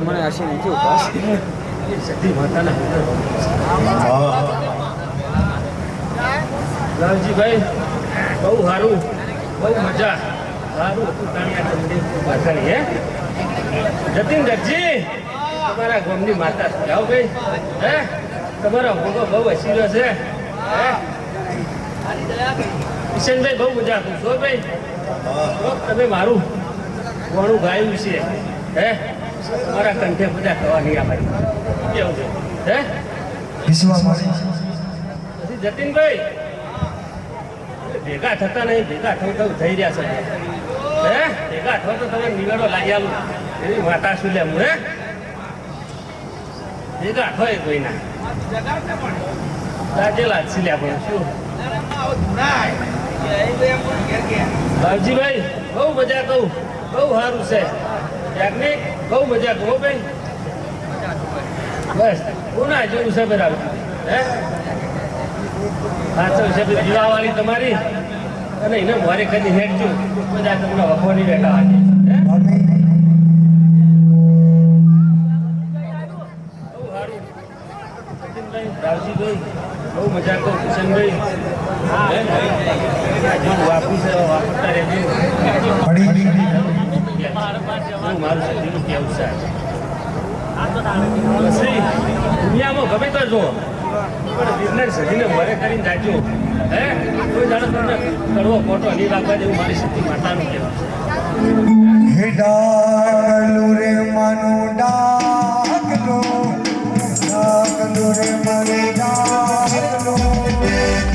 મને હસી નથી ઉપાસ સતી માતાના લાલજીભાઈ બહુ સારું બહુ મજા સારું હતું તાણિયા મંદિર માતાની હે જતીન દરજી તમારા ગામની માતા જાઓ ભાઈ હે તમારો ભોગો બહુ હસી રહ્યો છે હે કિશનભાઈ બહુ મજા આપું છો ભાઈ તમે મારું ઘણું ગાયું છે હે તમારા કંઠે બધા કહેવાની આ ભાઈ કેવું છે હે પછી જતીનભાઈ ભેગા થતા નહીં ભેગા થવું થઈ રહ્યા છે હે ભેગા થો તો તમે નિવેડો લાવી આવું એવી માતા શું લેવું હે ભેગા થાય કોઈના લાજેલા જ સિલ્યા પણ શું બાવજીભાઈ બહુ મજા કહું બહુ સારું છે યાજ્ઞિક બહુ મજા કહો ભાઈ બસ કોના જેવું છે બરાબર હે પાછળ છે દીવાવાળી તમારી અને એને મારે કદી હેઠજો બધા તમને વખોની બેઠા આજે બહુ સારું સચિનભાઈ રાવજીભાઈ બહુ મજા કહો કિશનભાઈ વાપુ છે વાપરતા રહેજો મારું સતીનું કેવું છે દુનિયામાં ગમે તો જો પણ બિઝનેસ સજીને મરે કરીને જાજો હે કોઈ જાણો તમને કડવો ખોટો નહીં રાખવા જેવું મારી સતી માતાનું કહેવું છે ડાકલું રે માનું ડાકલું રે મારી ડાકલું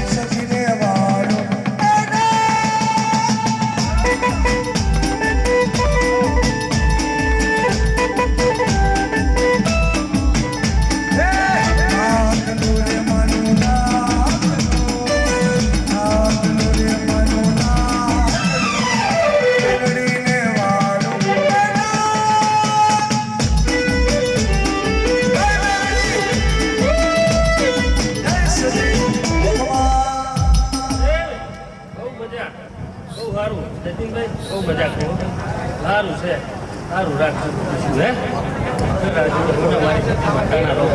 સજીને વાળું સારું છે સારું રાખજો શું હે મારી સતી માતાના રોગ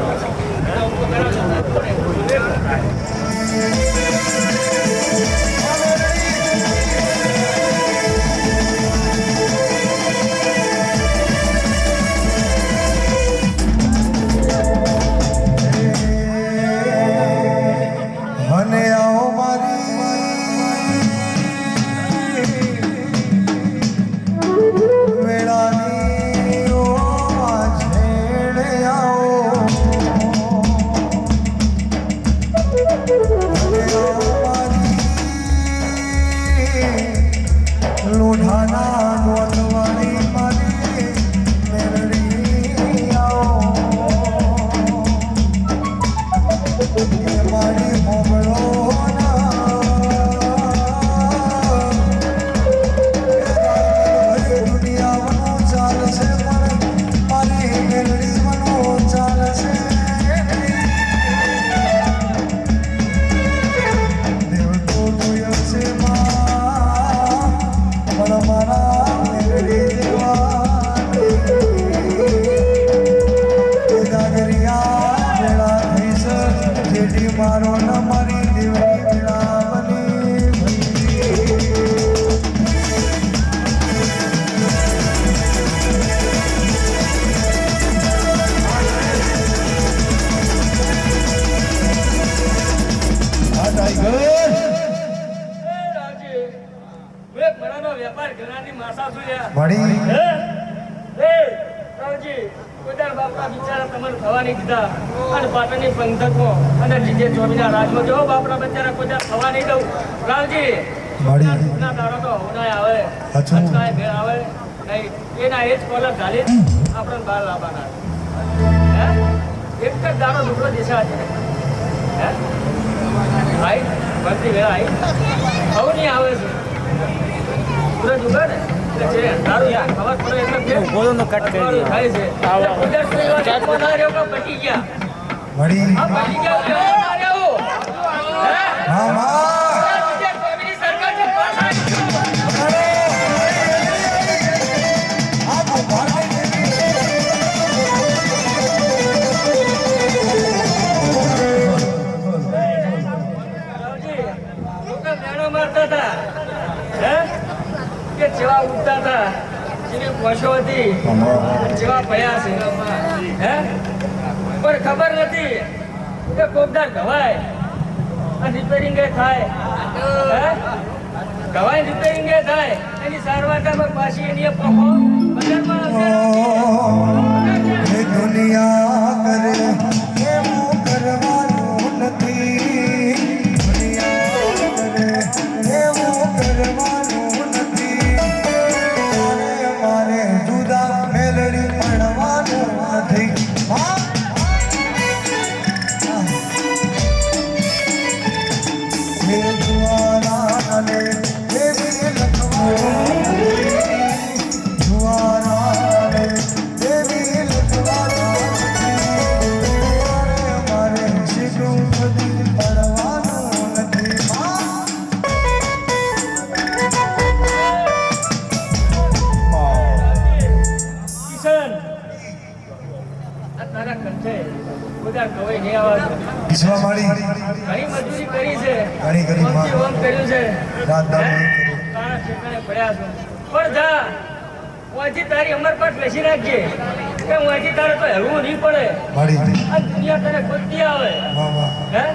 રાવજી કોદાળ બાપરા બિચારા તમને થવા નહીં દીધા અને પાટણની પંથકમાં અને જીજે ચોવીના રાજમાં જો બાપરા બિચારા કોદાળ થવા નહીં દઉં રાવજી ના દાડો તો હોનાય આવે અચકાય ભેળ આવે નહીં એના એ જ કોલર ઘાલી આપણને બહાર લાવવાના હે એક જ દાડો ઢુકડો દિશા છે હે ભાઈ ભરતી વેળા આવી હવે નહીં આવે છે સૂરજ ઉગે ને એટલે છે તારું યાર ખબર પડે એટલે બોલો નો કટ કરી થાય છે કુદરત ની વાત કોના રહ્યો કે પટી ગયા મળી આ પટી ગયા કેવા રહ્યો હે હા હા કોની સરકાર છે પાસ આવી આ તો ભારત મારતા હતા હે કે જેવા ઉઠતા હતા જેની પહોંચો હતી જેવા ભયા છે હે પણ ખબર નથી કે કોકદાર ગવાય અને રિપેરિંગ થાય હે ગવાય રિપેરિંગ થાય એની સારવાર પાછી એની પહોંચો બજારમાં આવશે એ દુનિયા કરે એવું કરવાનું નથી દુનિયા કરે એવું કરવાનું નથી મારે જુદા મેલડી પડવાનું નથી હે જુવાના ને દેવી લખવાનું જુવાના ને દેવી લખવાનું મારે સીધું બધી પડવાનું નથી કિશન આ તારા કંઠે બધા કવાય નહીં આવવાનું વિશ્વા મારી ઘણી મજૂરી કરી છે ઘણી કરી માં. ઓમથી ઓમ કર્યું છે રાત દામ હે? નહીં કર્યું. તારા ઠેકાણે પડ્યા છો પણ જા વાંચી તારી અમર પર બેસી રાખજે કે વાંચી તારે તો હેરવું નહીં પડે મારી આ દુનિયા તને ખોદતી આવે વાહ વાહ હે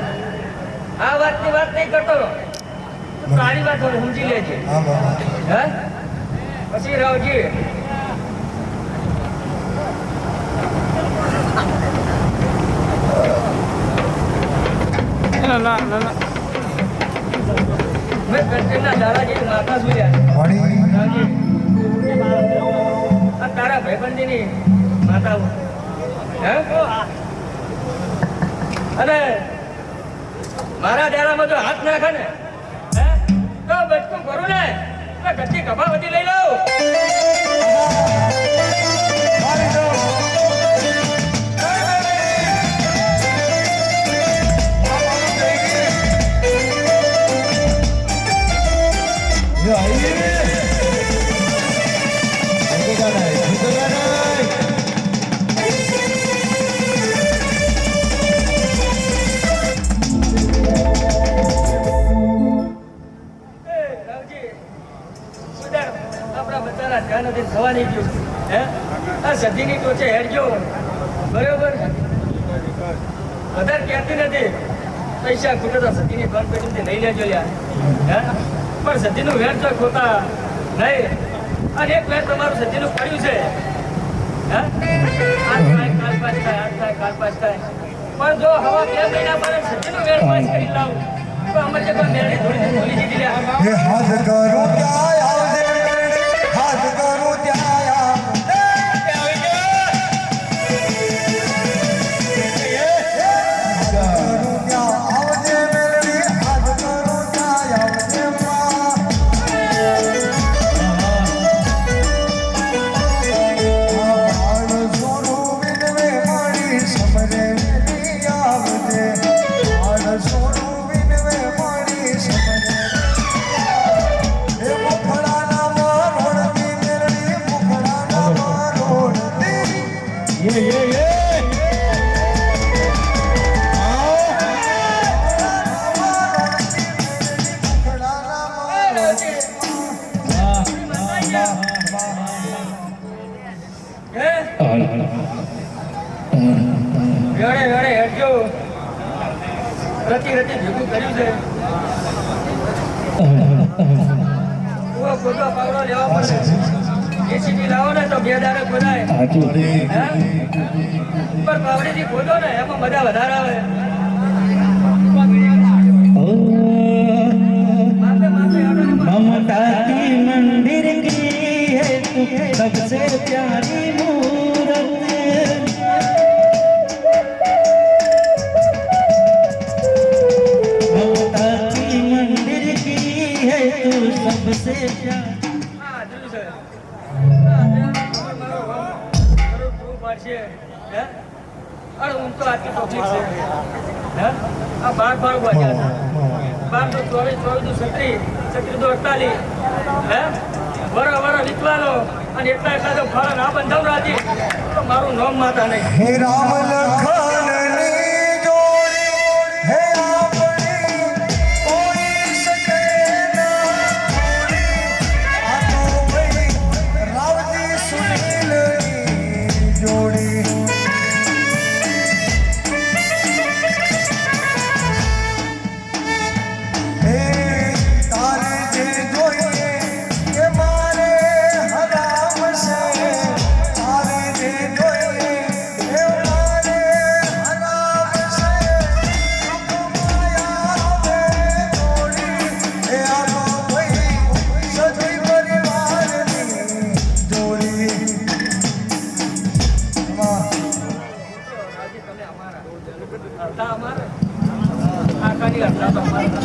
આ વાતની વાત નહીં કરતો તું તારી વાત હવે સમજી લેજે હા બાબા હે પછી રાવજી મેં કંટેનના દાડા જેવી માથા સુર્યા મારી રાવજી આ તારા ભાઈબંધીની માતા હે અને મારા દાડામાં જો હાથ નાખે ને હે તો બચકું કરું ને તો ગતિ કભાવતી લઈ લઉં મારી દો રાવજી સુધાર આપણા બધાના ધ્યાન નથી થવા નહીં ગયું હે આ સધીની ટોચે હેડજો બરોબર વધારે કહેતી નથી પૈસા ખૂટે તો સધીની બંધ પેટીથી લઈ લેજો યાર હે પણ સધીનું વેર તો ખોતા નહીં અને એક વેર તમારું સધીનું પડ્યું છે હે આજ થાય કાલ પાસ થાય આજ થાય કાલ પાસ થાય પણ જો હવા 2 મહિના પર સધીનું વેર પાસ કરી લાવું તો અમારે જે કોઈ મેળી થોડી ભૂલી દીધી લ્યા હે હાથ કરું ત્યાં આવજે હાથ કરું ત્યાં આવજે હાથ કરું ત્યાં આવજે મેલડી હાથ કરું ત્યાં આવજે બાળ સોનું વિનવે મારી સમરે મેલી આવજે બાળ સોનું વિનવે મારી સમરે હે મુખડાના મારોડતી મેલડી મુખડાના મારોડતી મુખડાના મારોડતી હે વેડે વેડે હેડજો રતી રતી ભેગું કર્યું છે ઓ ખોટો પાવડો લેવા પડે જેસીબી લાવો ને તો 2 દાડે ખોદાય. હે? ઉપર પાવડીથી ખોદો ને એમાં મજા વધારે આવે. માથે માથે હેડો ને ममता की मंदिर की है तू सबसे प्यारी मूरत ममता की मंदिर की है तू सबसे प्यारी હા જોયું છે. હા, મારો મારો પ્રૂફ પાડશે. હે? અરે હું તો આટલી પબ્લિક છે. હે? આ 12 વાગ્યા હતા. 12 તો 24, 24 તો 36, 36 તો 48. હે? વરા વિકલાલો અને એટલા તો ફળ ના બંધાવરાજી તો મારું નામ માતા નહીં. હે રામ લખનની જોડી હે આપણી કોઈ શકે ના જોડી આ તો ભાઈ રાવજી સુનીલની જોડી હે તારે જે જોઈએ કે મારે હરામ છે તારે જે જોઈએ કે મારે હરામ છે માયા બે જોડી હે આ ભાઈ સજી પરિવારની જોડી રાજી તમે અમારા હતા અમારા આખાની હતા તો અમારા.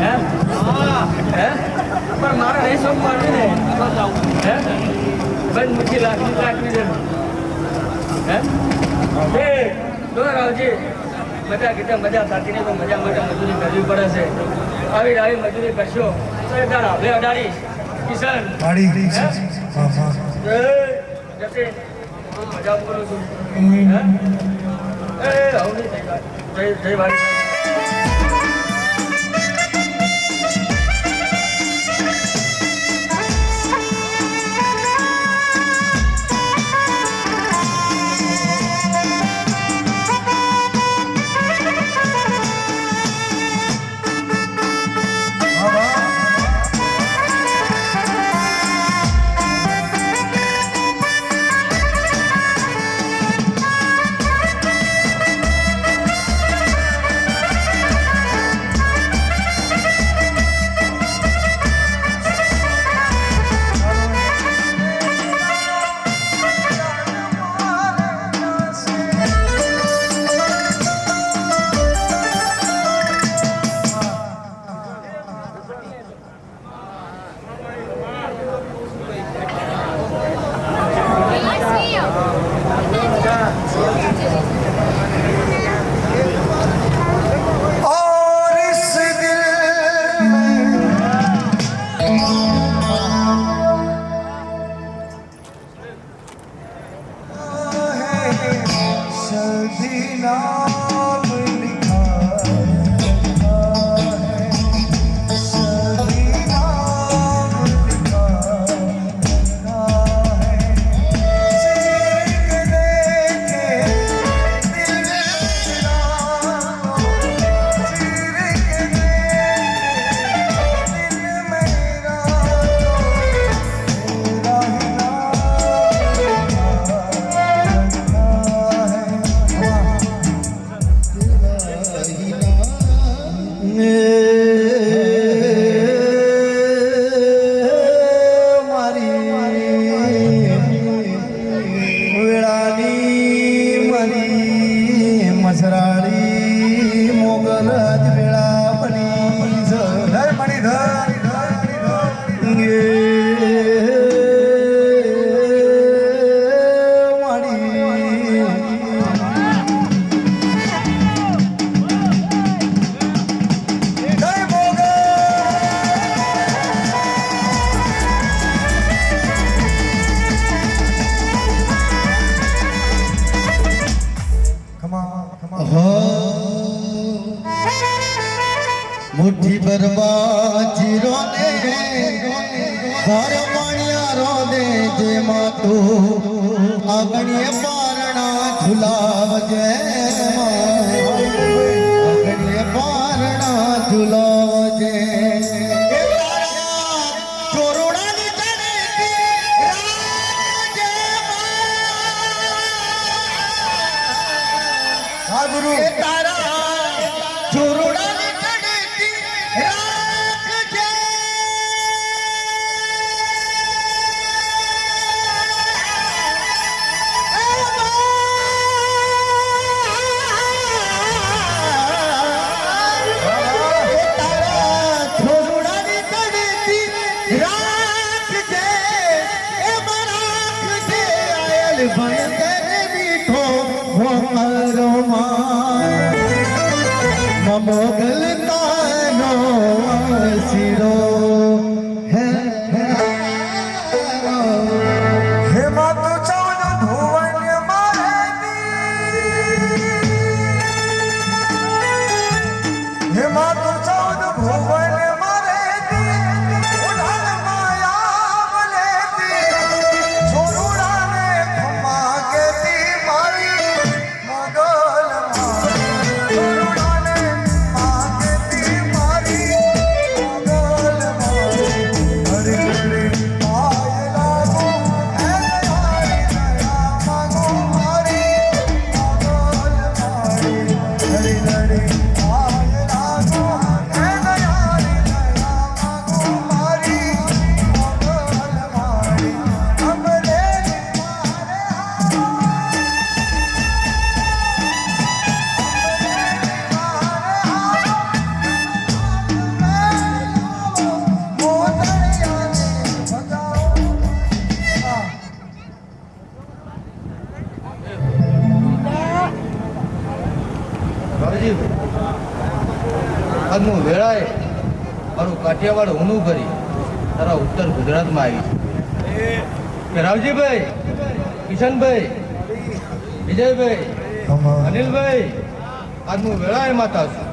હે? હે? પણ મારે નહીં શોખ મારવી ને. હે? બંધ મૂકી રાખવી છે. હે? એ જો રાવજી બધા કીધા મજા થતી નહીં તો મજા માટે મજૂરી કરવી પડે છે. આવી મજૂરી કરશો તો એક દાડ આપણે અડાડીશ. કિશન પાડી હે? હા હા જતીન હું મજા બોલું છું. હે? એ આવું નહીં થઈ જાય. જય વાળી. और इस दिल में सदी नाम लिखा है सदी नाम लिखा है सिर देखे दिल मेरा सिर देखे दिल मेरा तेरा ही મસરાળી મોગલ જ વેળા બની ધર મણી मुट्ठी पर बाजी रोने घर मणिया रोने जे मातू आंगणिए पारणा झुलाव जे आंगणिए पारणा झुलाव जे चोरोड़ा नी चढ़ी ગુરુ તારા ચોરડાની કડકી રાખજે તારા ચોરડાની કડકી રાખજે એમાં રાખજે આયલ ભયંકર મીઠો મારો મોગલ તાનો શિરો હે હે માતુ ચૌદ ભુવન મારેની હે માતુ ચૌદ ભુવન મારેની ઉડાન માયા વલેતી છોરુડાને ખમા કેતી મારી મોગલ છોરુડાને માગેતી મારી મોગલ હરે હરે આય લાગો હે હારી દયા માંગો મારી મોગલ મારી હરે હરે આય લાગો હે હારી દયા માંગો મારી મોગલ મારી અમરે બાબુજી આજનું વેળાએ મારું કાઠિયાવાડ ઊનું કરી તારા ઉત્તર ગુજરાતમાં આવી છે કે રાવજીભાઈ, કિશનભાઈ, વિજયભાઈ, અનિલભાઈ, આજનું વેળાએ માતા છું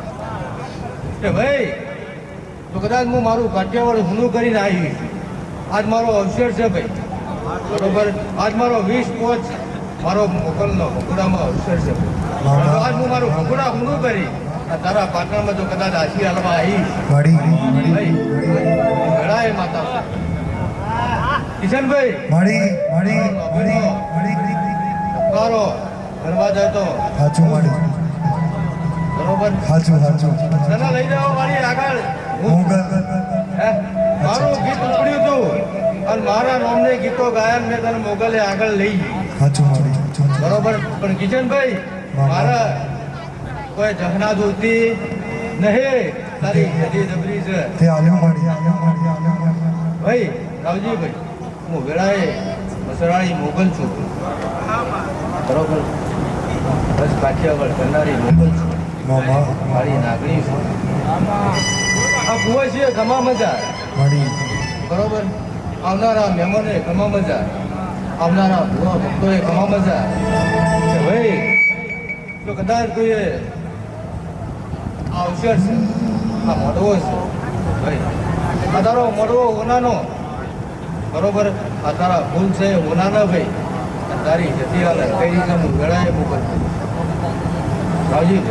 કે ભાઈ તો કદાચ હું મારું કાઠિયાવાડ ઊનું કરીને આવી છું. આજ મારો અવસર છે ભાઈ, બરોબર. આજ મારો 20 મારો મોકલનો ભગુડામાં અવસર છે. આજ હું મારું ભગુડા ઊંડું કરી તારા પાટણમાં તો કદાચ આશી હાલમાં આવી ભાઈ ઘડાએ માતા કિશનભાઈ કારો કરવા જાય તો બરોબર તને લઈ જાઓ મારી આગળ. હે? મારું ગીત ઉપડ્યું હતું અને મારા નામને ગીતો ગાયન મેં તને મોગલે આગળ લઈ ગઈ બરોબર. પણ કિશનભાઈ મારા કોઈ જહના જોતી નહીં, તારી જડી જબરી છે ભાઈ. રાવજીભાઈ હું વેળાએ મસરાળી મોગલ છું બરોબર. બસ કાઠિયાવાડ કરનારી મોગલ છું, મારી નાગણી છું. આ કુવા છે ગમા મજા બરોબર. આવનારા મહેમાને ગમા મજા, આવનારા ભૂવા ભક્તોએ ગમા મજા કે ભાઈ તો કદાચ કોઈએ આ અવસર છે, આ મોડવો છે ભાઈ. આ તારો મોડવો હોનાનો બરોબર. આ તારા ફૂલ છે હોનાના ભાઈ. તારી જતી હાલ કઈ રીતે હું વેળાએ મોકલ રાવજી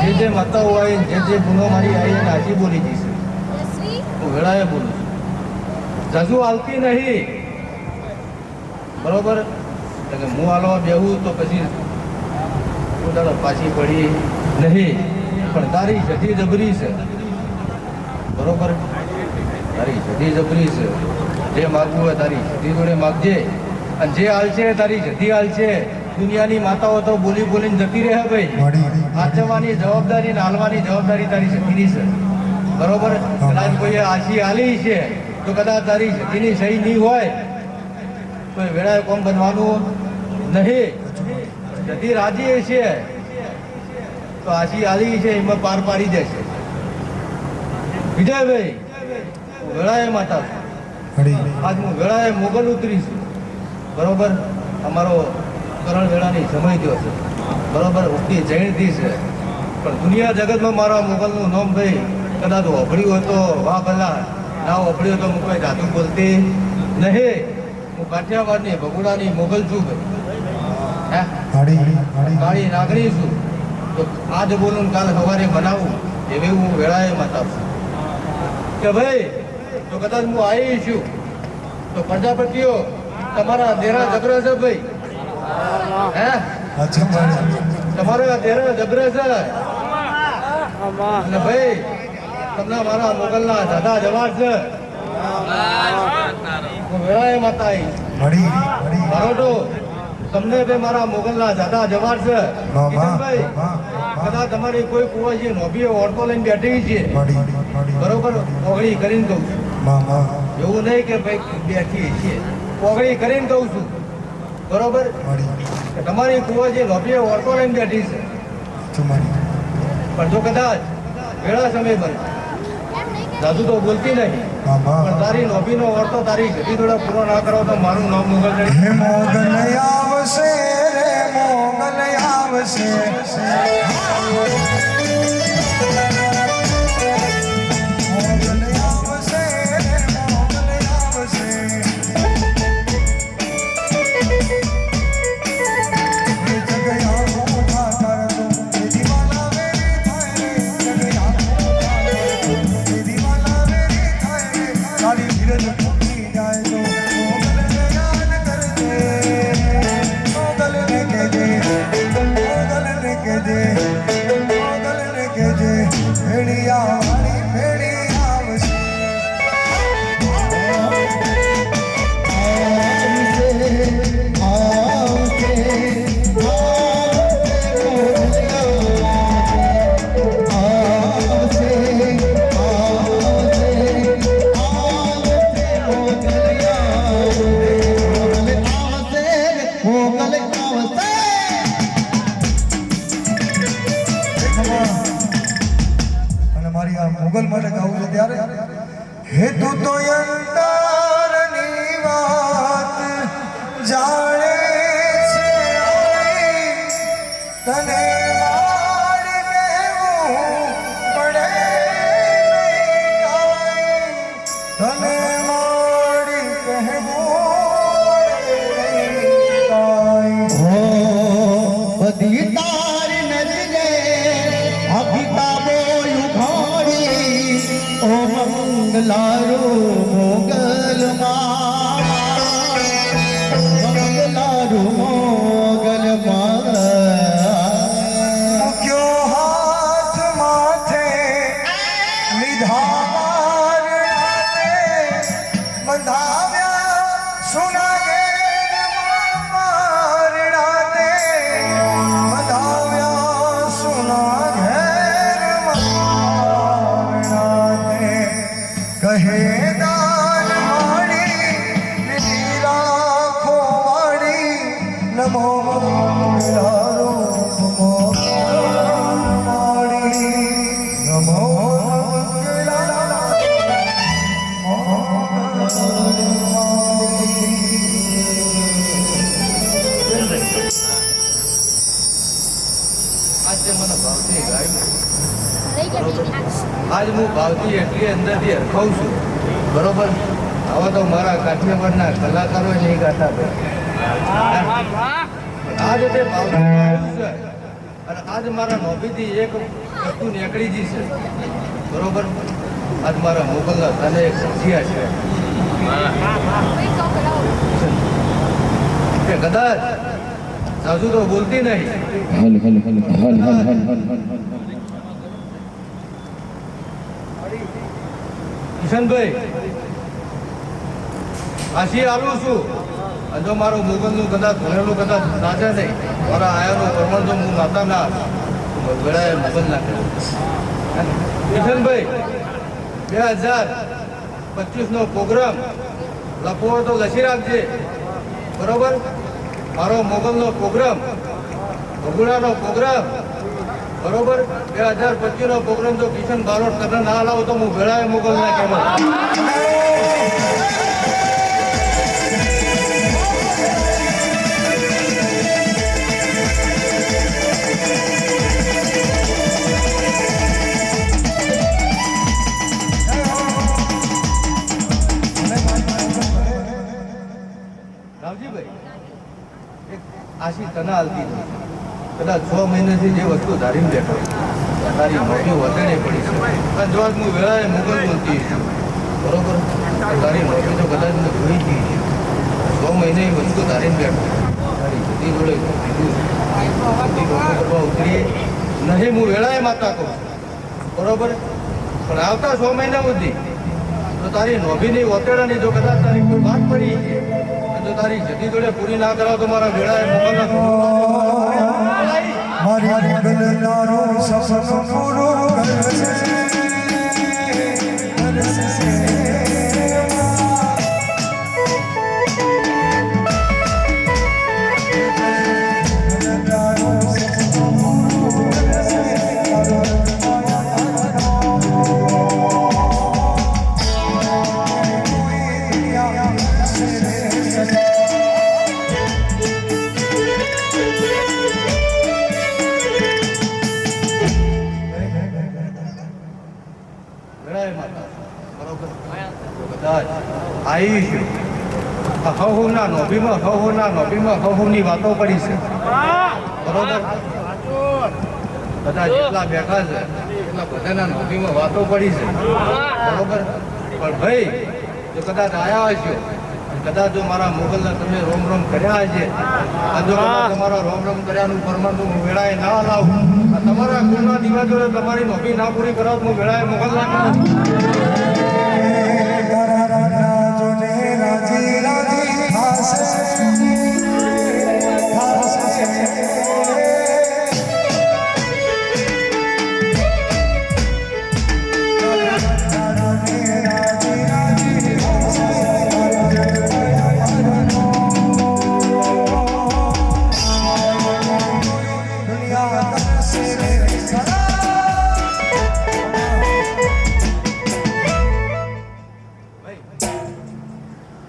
જે જે માતાઓ આવી જે જે ગુનો મારી આવી એને હાજી બોલી જઈશ. હું વેળાએ બોલું છું, જજુ હાલતી નહીં બરોબર. એટલે કે હું હાલવા બેહું તો પછી પાછી પડી નહીં. પણ તારી જતી જબરી છે બરોબર. તારી જતી જબરી છે. જે માગવું હોય તારી જતી જોડે માગજે. અને જે હાલ છે તારી જતી હાલ છે. દુનિયાની માતાઓ તો બોલી બોલીને જતી રહે ભાઈ. સાચવવાની જવાબદારી ને હાલવાની જવાબદારી તારી જતીની છે બરોબર. કદાચ કોઈએ આશી હાલી છે તો કદાચ તારી જતીની સહી નહીં હોય તો વેળાએ કોમ બનવાનું નહીં. જતી રાજી છે તો આશી હાલી છે એમાં પાર પાડી દેશે. વિજયભાઈ વેળાએ માતા આજ હું વેળાએ મોગલ ઉતરીશું બરોબર. અમારો કરણ વેળાની સમય થયો છે બરોબર. ઉગતી જયંતિ છે પણ દુનિયા જગતમાં મારા મોગલનું નામ ભાઈ કદાચ ઓભળ્યું હોય તો વાહ ભલા, ના ઓભળ્યું તો હું કોઈ ધાતુ બોલતી નહીં. હું કાઠિયાવાડની ભગુડાની મોગલ છું ભાઈ. કાળી નાગરી છું તો આજ બોલું કાલ સવારે બનાવું એવી હું વેળાએ માતા છું કે ભાઈ તો કદાચ હું આવી છું તો પ્રજાપતિઓ તમારા દેરા જબરા છે ભાઈ. હે તમારા તેરા જબરે છે અને ભાઈ તમને મારા મોગલના દાદા જવાબ છે વેળાએ માતા મળી મળી બરોડો તમને બે મારા મોગલના દાદા જવાબ છે કિશનભાઈ કદાચ તમારી કોઈ કુવાજી નોબીએ ઓળખો લઈને બેઠી છે મળી મળી બરોબર ઓગળી કરીને કહું છું મામા એવું નહીં કે ભાઈ બેઠી છે ઓગળી કરીને કહું છું બરોબર મળી કે તમારી કુવાજી નોબીએ ઓળખો લઈને બેઠી છે તમારી પણ જો કદાચ વેળા સમય બને દાદુ તો બોલતી નહીં મામા પણ તારી નોબીનો ઓળખો તારી ઘટી જોડે પૂરો ના કરો તો મારું નામ મુગલ નહીં. હે મોગલ આવશે રે મોગલ આવશે મોગલ આવશે રે મોગલ આવશે એ જગયા મોઠા કરતો એ દીવાના વેરી થાય જગયા મોઠા કરતો એ દીવાના વેરી થાય તારી ધીરજ ફૂટી જાય તો મોગલને યાદ કરજે મોગલને કહેજે મોગલને કહેજે મોગલને કહેજે ભેડિયા વાળી ભેડી આવશે અને મારી આ મોગલ માટે ગાવું છે ત્યારે હે તું તો અંતરની વાત જાણે છે તને મારી કહેવું પડે નહીં કાંઈ. તને મારી કહેવું પડે નહીં કાંઈ. બધી તારી નજરે આખી તાબો ઉઘાડી ઓ મંગલારું મોગલમાં મંગલારું મોગલમાં મૂક્યો હાથ માથે લીધા મારણાને બંધાવ્યા સોના ઘેર મારણાને બંધાવ્યા સોના ઘેર મારણાને કહે દાન માડી લીધી રાખો વાડી નમો મંગલારો નમો માડી નમો આજે મને ભાવતી ગાય આજ હું ભાવતી એટલી અંદરથી હરખાઉં છું બરોબર હવે તો મારા કાઠિયાવાડના કલાકારો નહીં ગાતા ભાઈ આજ તે ભાવતી ગાયું છે અને આજ મારા નોબીથી એક વસ્તુ નીકળી ગઈ છે બરોબર આજ મારા મોગલના તને એક સખિયા છે કે કદાચ સાસુ તો બોલતી નહીં કિશનભાઈ આશી આલું છું અને જો મારું મોગલનું કદાચ ભણેલું કદાચ નાચે નહીં મારા આયાનું પ્રમાણ જો હું નાતા ના વેળાએ મોગલ ના કર્યું કિશનભાઈ 2025નો પ્રોગ્રામ લખવો તો લખી રાખજે બરોબર મારો મોગલનો પ્રોગ્રામ ભગુડાનો પ્રોગ્રામ બરોબર 2025નો પ્રોગ્રામ જો કિશન બારોટ તને ના લાવો તો હું વેળાએ મોગલ ના કહેવાય રાવજીભાઈ એક આશી તને હાલતી હતી કદાચ 6 મહિનાથી જે વસ્તુ ધારીને બેઠો તારી મોટી વતણે પડી છે અને જો આજ હું વેળાએ મોગલ બોલતી છું બરોબર તારી મોટી તો કદાચ મને જોઈ ગઈ છે 6 મહિને એ વસ્તુ ધારીને બેઠો તારી બધી જોડે કીધું બધી લોકો કરવા નહીં હું વેળાએ માતા કહું છું. બરોબર, પણ આવતા 6 મહિના સુધી તો તારી નોભીની ઓતેડાની જો કદાચ તારી કોઈ વાત પડી તો તારી જતી જોડે પૂરી ના કરાવ તો મારા વેળાએ મોકલના મારી મંગલ તારું સપનું પૂરું કરશે વેળાએ માતા બરોબર કદાચ આવીશું હવના નોભીમાં વાતો પડી છે બરોબર બધા જેટલા બેઠા છે એટલા બધાના નોભીમાં વાતો પડી છે બરોબર, પણ ભાઈ જો કદાચ આયા હશો કદાચ જો મારા મોગલને તમે રોમ રોમ કર્યા છે અને જો કદાચ તમારા રોમ રોમ કર્યાનું પ્રમાણ હું વેળાએ ના લાવું આ તમારા ગુણના દીવા જોડે તમારી નોકરી ના પૂરી કરાવ હું વેળાએ મોગલ ના કરું.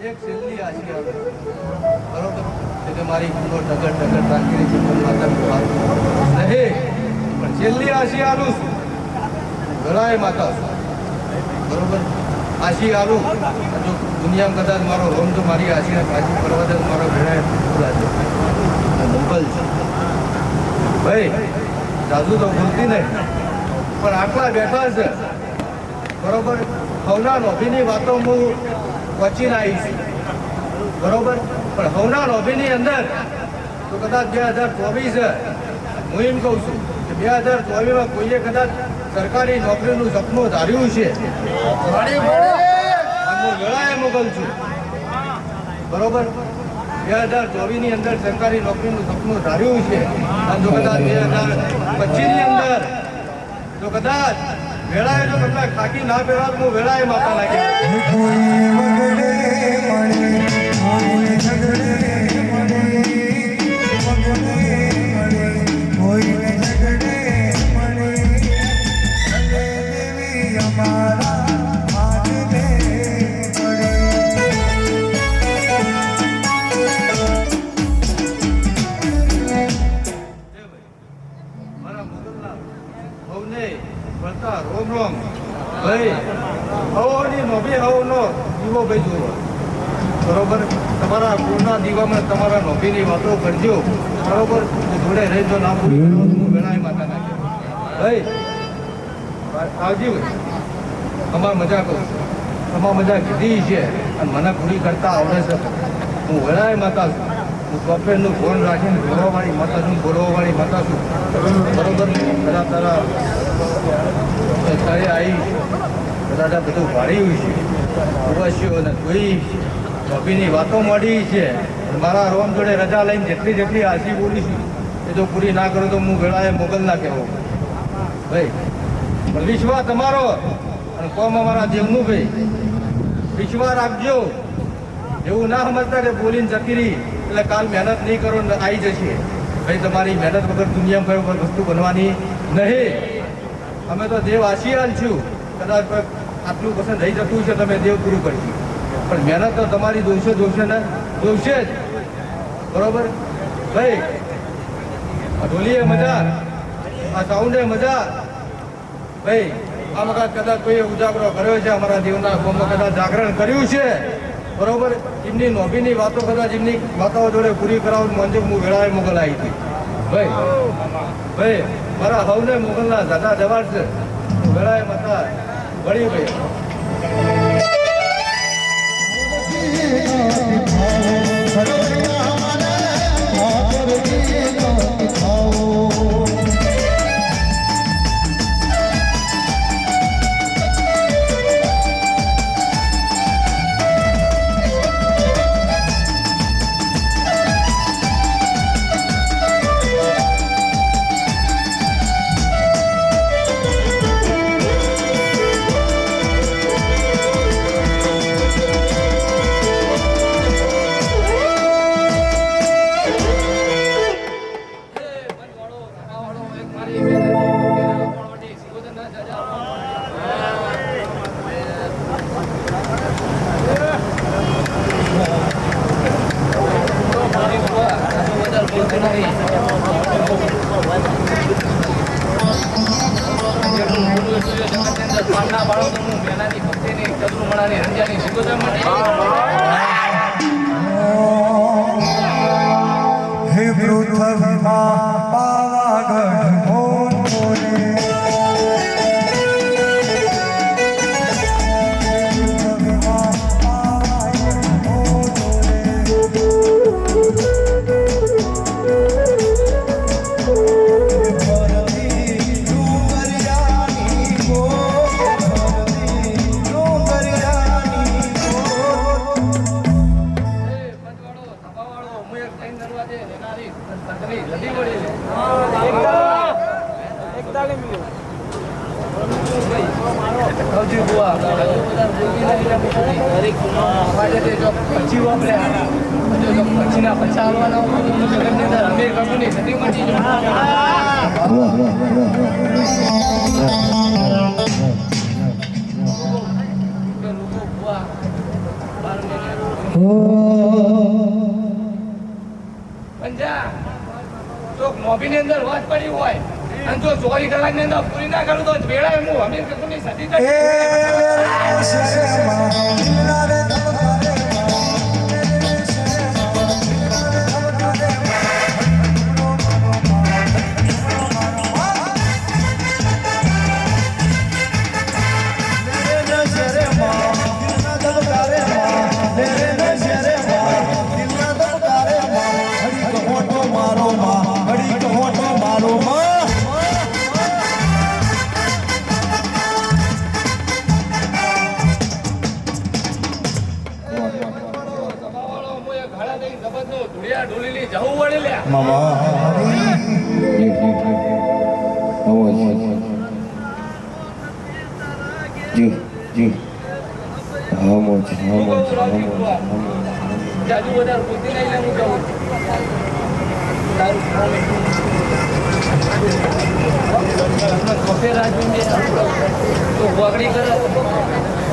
એક છેલ્લી આશીર્વાદ બરોબર છે કે મારી ગુનો ટગર ટગર રાખીને જીવન માતા નહીં, પણ છેલ્લી આશી આલું છું ગળાએ માતા બરોબર આશી આલું જો દુનિયામાં કદાચ મારો રોમ તો મારી આશીને પાછી કરવા દે મારો ગળાએ મોકલ છે ભાઈ જાદુ તો બોલતી નહીં પણ આટલા બેઠા છે બરોબર હવના નોભીની વાતો હું વચીને આવી છું બરોબર, પણ હવના નોભીની અંદર તો કદાચ 2024 હું એમ કહું છું કે 2024માં કોઈએ કદાચ સરકારી નોકરીનું સપનું ધાર્યું છે અને હું વેળાએ મોકલું છું બરોબર. 2024ની અંદર સરકારી નોકરીનું સપનું ધાર્યું છે અને જો કદાચ 2025ની અંદર જો કદાચ વેળાએ જો કદાચ ખાકી ના પહેરવા તો હું વેળાએ માતા લાગ્યા. કોઈ વગડે મળી કોઈ ઝઘડે મળી વગડે મળી કોઈને ઝઘડે મળી અને દેવી અમારા હાથને મારા મોગલના હવને વળતા રોમ રોમ ભાઈ હવોની નોભી હવનો દીવો ભાઈ જુઓ બરોબર, તમારા ગુણના દીવામાં તમારા નોભીની વાતો કરજો બરોબર, જોડે રહેજો ના પૂરી કરો તો હું વેળાએ માતા નાખે ભાઈ આવજી ભાઈ અમાર મજા કરું તમાર મજા કીધી છે અને મને પૂરી કરતા આવડે છે. હું વેળાએ માતા છું, હું સોફ્ટવેરનું ફોન રાખીને બોલવાવાળી માતા છું, બોલવાવાળી માતા છું બરોબર. બધા તારા તારે આવી બધા બધું ભાડ્યું છે ઉવાસીઓ અને જોઈ નોભીની વાતો મળી છે. મારા રોમ જોડે રજા લઈને જેટલી આશી બોલી છું એ જો પૂરી ના કરું તો હું વેળાએ મોગલ ના કહેવો ભાઈ. પણ વિશ્વાસ તમારો અને કોમ અમારા દેવનું ભાઈ વિશ્વાસ રાખજો. એવું ના સમજતા કે બોલીને જતી રહી એટલે કાલ મહેનત નહીં કરો ને આવી જશે ભાઈ. તમારી મહેનત વગર દુનિયામાં કોઈ વસ્તુ બનવાની નહીં. અમે તો દેવ આશીર્વાદ છું, કદાચ આટલું પસંદ રહી જતું છે તમે દેવ પૂરું કરજો, પણ મહેનત તો તમારી જોશે ને જોશે જ બરોબર ભાઈ. આ ઢોલીએ મજા, આ સાઉન્ડે મજા ભાઈ. આ વખત કદાચ કોઈએ ઉજાગરો કર્યો છે અમારા દેવના કોમમાં કદાચ જાગરણ કર્યું છે બરોબર. એમની નોભીની વાતો કદાચ એમની વાતો જોડે પૂરી કરાવવાનું મંજૂર હું વેળાએ મોગલ આવી હતી ભાઈ. ભાઈ મારા હવને મોગલના દાદા જવાર છે વેળાએ માતા વળી ભાઈ. પાટના બાળકો મેનાની ભક્તિની ચતુર્મણાની રંજાની શીખોતર હે પૃથ્વીમાં પાવાગઢ મોરે મોભીની અંદર વાત પડી હોય અને જો 24 કલાકની અંદર પૂરી ના કરું તો વેળા હું અમે કુની સતી જાજુ વધારે બુદ્ધિ નહીં લેવું જવું વગડી કરે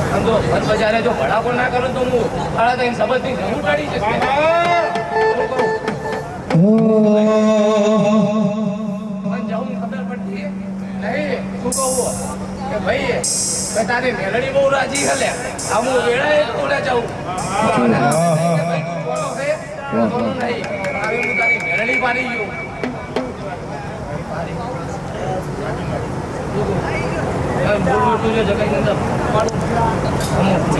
આમ જો બજારે જો ભડાકો ના કરો તો હું આળા થઈને સંબંધની જરૂર કાઢી જશે મને જાઉં ખબર પડતી નહીં શું કહું કે ભાઈ તારી મેલડી બહુ રાજી હલે આ હું વેળાએ બોલે જાઉં નહીં હું તારી મેલડી પાડી ગયું જગતની અંદર અમુક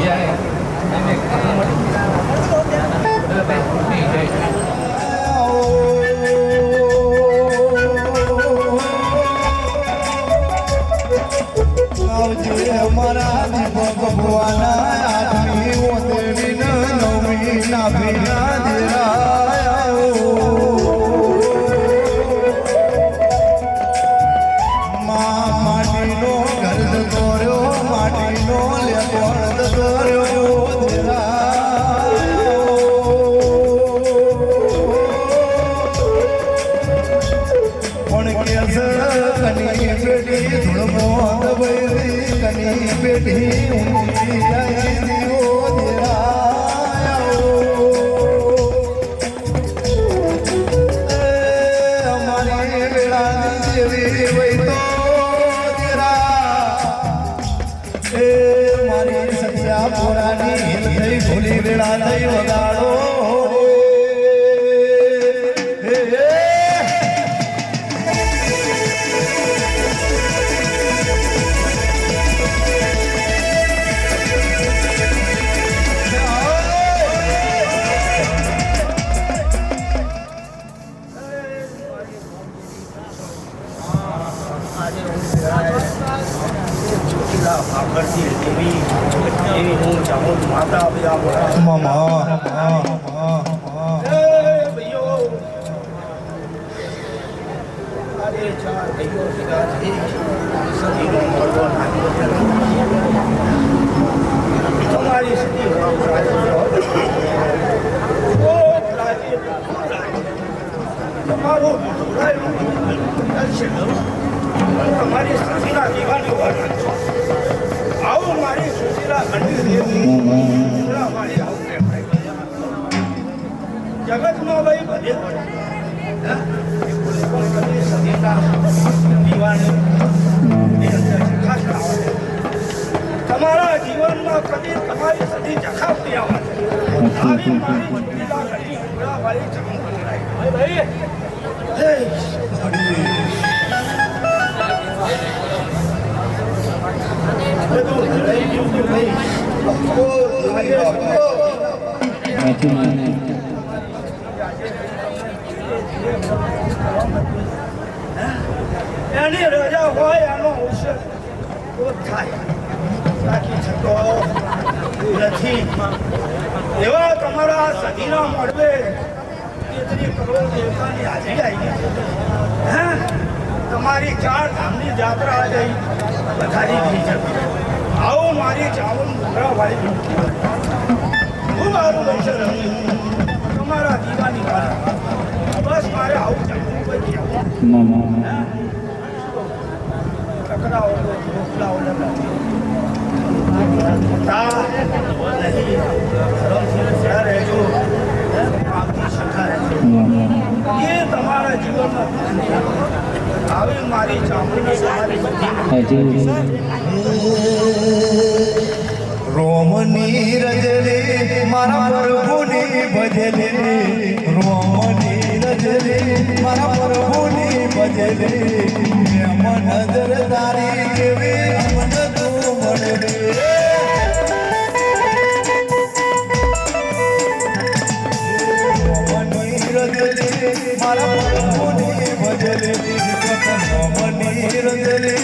અમારા ભગવાના આદમી ઓદેવી નવમી ના ભીના દેરાયો માટીનો ઘર દોર્યો માટીનો લેપણ દોર્યો દેરાયો પણ કે કની બેટી ધૂળમો દબઈ કની બેટી ઊંઘી જાય દીવો દેરાયો અમારી વેળાની જેવી વઈ તો દેરા એ મારી સત્યા પોરાની હિલ થઈ ભૂલી વેળા થઈ વગાડો તમારી સુશીલા દીવાની આવું મારી સુશીલા જગતમાં ભાઈ બધે તમારા જીવનમાં કદી તમારી સદી જખાવતી આવે આવી મારી સુશીલા ઘડી ઘોડાવાળી ચામુંડાઈ ભાઈ એની રજા હોય એનો અવસર થાય બાકી છતો નથી એવા તમારા સદીના મળવે 33 કરોડ દેવતાની હાજરી આવી ગઈ હે તમારી 4 ધામની યાત્રા આ ગઈ વધારી ગઈ છે આવો મારી ચાવન ડુંગરાવાળી ખૂબ સારું બનશે તમારા દીવાની વાત બસ મારે આવું ચાલવું પડી આવું કકડાઓ ઢોકળાઓ લગાવી તમારા જીવનમાં આવી મારી ચામડી રોમની રજલે મારા પ્રભુની ભજલે રોમની રજલે મારા પ્રભુની ભજલે મન નજર તારી કેવી મન તું મળે રોમની રજલે મારા પ્રભુની ભજલે રોમની રજલે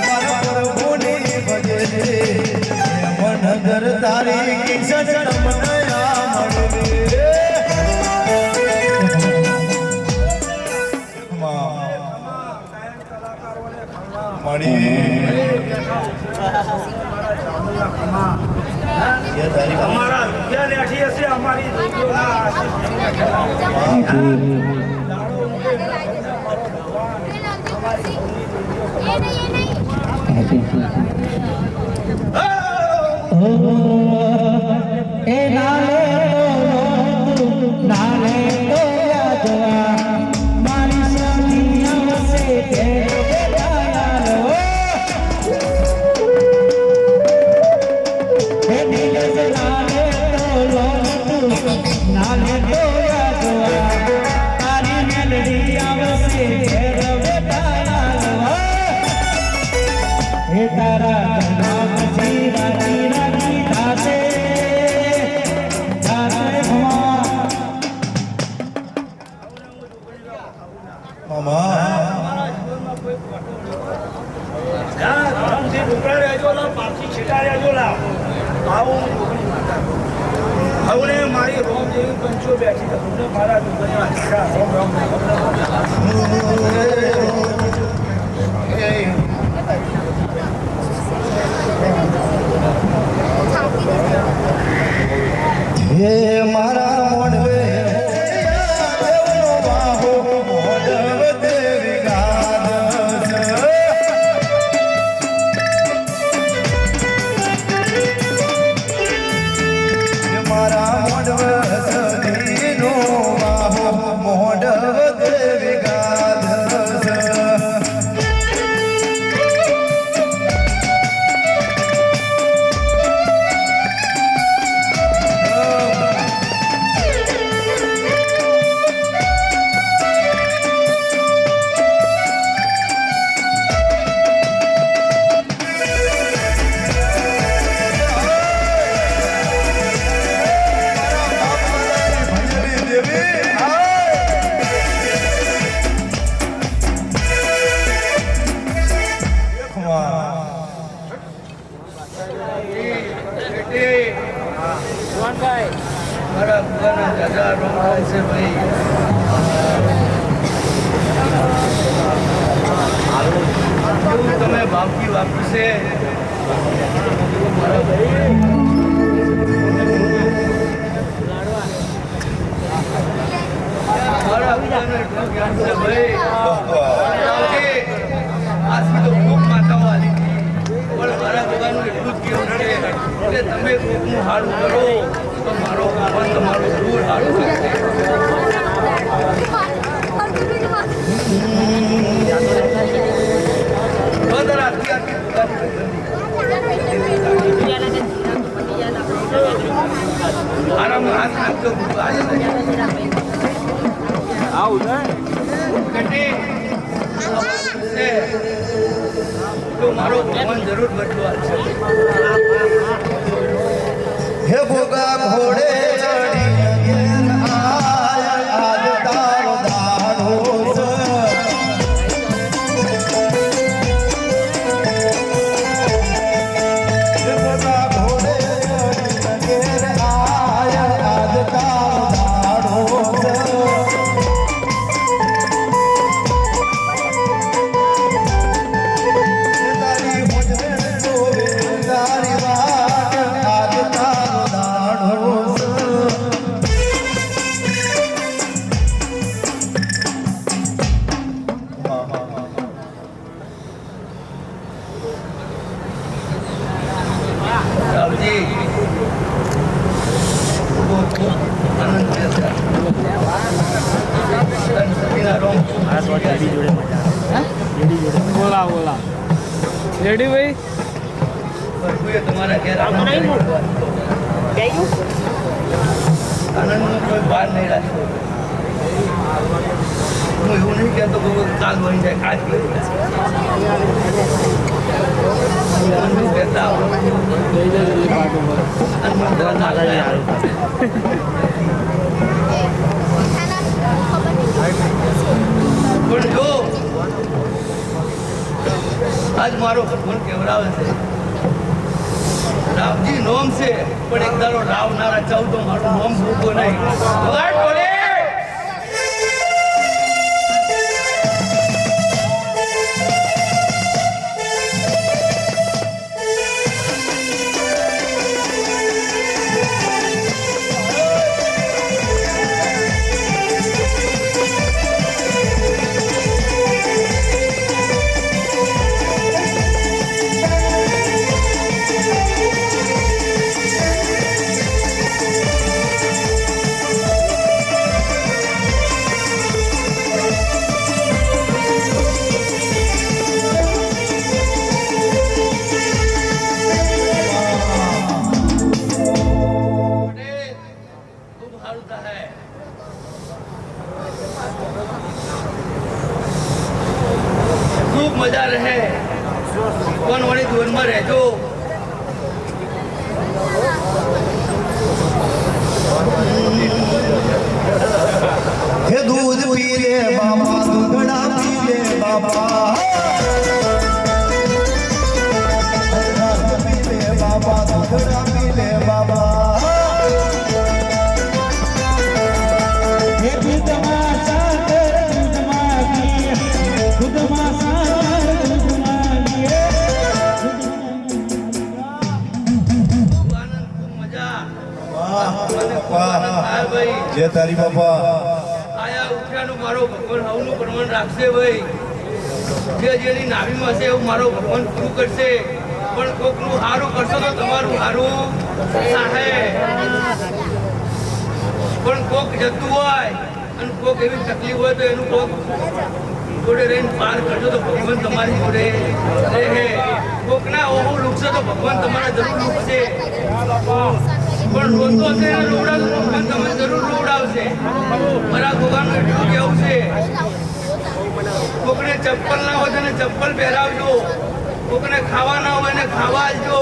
મારા પ્રભુની ભજલે નગર તારી કિશન રમનયા મળે તમારા વિદ્યાને અઠી હશે અમારી એ નાલે તો યાદવા મારી સાથી આવશે કે બેટાયાલો એ નીલજ નાલે તો યાદવા તારી મેલડી આવશે કે બેટાયાલો એ તારા જન્મ પછી રાજી રાજી થાશે હવે મારી રોમ જેવી પંચો બેઠી તમને મારા ડુંગરના રોમ રોમ હે મારા મોઢવે મારા ભગવાનના દાદા રોમ છે ભાઈ તમે ભાવથી વાપરશે મારા ભગવાનનો એટલું જ્ઞાન છે ભાઈ આજથી તો ખૂબ માતાઓ આલી પણ મારા ભગવાનનું એટલું જ કેવું છે કે તમે કોકનું હારું કરો તો મારો ભગવાન તમારું દૂર હારું કરશે બધા આખી આખી ભૂલાતી આરામ હાથ નાખતો તો મારો ભગવાન જરૂર બદલવા છે હે ભોગા ઘોડે ચડી ઘેર આયા આજ તારો દાડો છે. હે ભોગા ઘોડે ચડી ઘેર આયા આજ તારો દાડો છે. તારી હોજને જોવે તારી વાત આજ તારો દાડો છે. રાવજી ખૂબ ખૂબ આનંદ છે સતીના રોમ બોલા બોલા રેડી ભાઈ પ્રભુએ તમારા ઘેર આનંદ આનંદનો કોઈ બાર નહીં રાખ્યો હું એવું નહીં કહેતો કે કાલ બની જાય આજ બની જાય કહેતા પણ જો આજ મારો ભગવાન કેવડાવે છે રાવજી નોમ છે પણ એક દાડો રાવનારા ચાવ તો મારું નોમ ભૂકો નહીં ભગવાન બોલે खूब मजा रहे कौन वाली जीवन में रहजो હે દૂધ પી લે બાપા દૂધડા પી લે બાપા પી લે બાપા દૂધડા પી લે બાપા હે દૂધમાં સાકર દૂધમાં ઘી દૂધમાં સાકર દૂધમાં ઘી आनंद खूब मजा મને ખૂબ આનંદ થાય ભાઈ જય તારી બાપા આયા ઉઠ્યાનું મારો ભગવાન હવનું પ્રમાણ રાખશે ભાઈ જે જેની નાવીમાં છે એવું મારો ભગવાન પૂરું કરશે પણ કોકનું સારું કરશો તો તમારું સારું થાહે પણ કોક જતું હોય અને કોક એવી તકલીફ હોય તો એનું કોક જોડે રહીને પાર કરશો તો ભગવાન તમારી જોડે રહે કોકના ઓહું લૂકશે તો ભગવાન તમારા જરૂર લૂકશે પણ રોતો છે એને લોવડાવશે ભગવાન તમને જરૂર લોવડાવશે મારા ભગવાનનું એટલું કેવું છે કોકને ચપ્પલ ના હોય તો એને ચપ્પલ પહેરાવજો કોકને ખાવા ના હોય એને ખાવા આપજો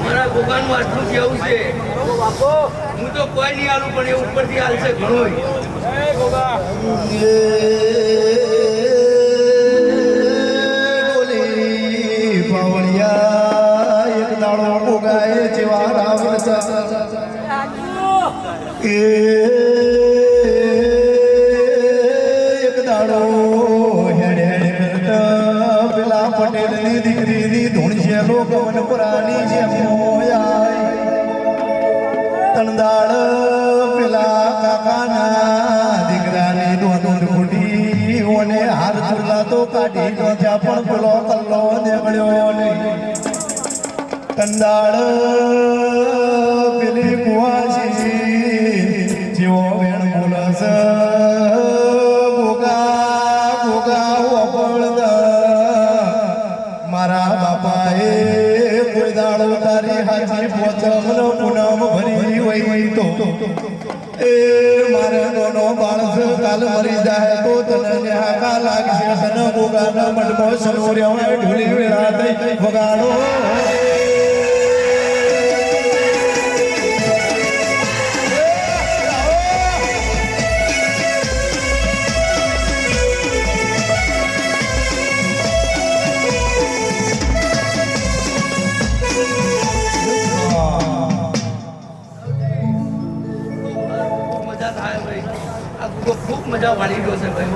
મારા ભગવાનનું આટલું કેવું છે હું તો કોઈ નહીં આલું પણ એ ઉપરથી હાલશે ઘણું પાવળિયા એક દાડો ઉગાય જેવા રાવણ એક દાડો હેડ હેડ પેલા પટેલની દીકરીની ધૂણ છે લોકવન પુરાની જેમ મોયાય તણદાળ પેલા કાકાના દીકરાની દોન ફૂટી ઓને હાર ચૂલા તો કાઢી જ્યાં પણ પેલો કલ્લો દેવડ્યો નહીં તંદાળ પેલી કુવાસી જેવો વેણ બોલસ પોચમનો પૂનમ ભરી હોય તો એ મારે દોનો બાળસ કાલ મરી જાય તો તને ન્યાકા લાગશે સન ગોગાના મઢમાં સનોર્યા ઢોલી વેળા થઈ વગાડો ખૂબ મજા વાળી ગયો છે ભાઈ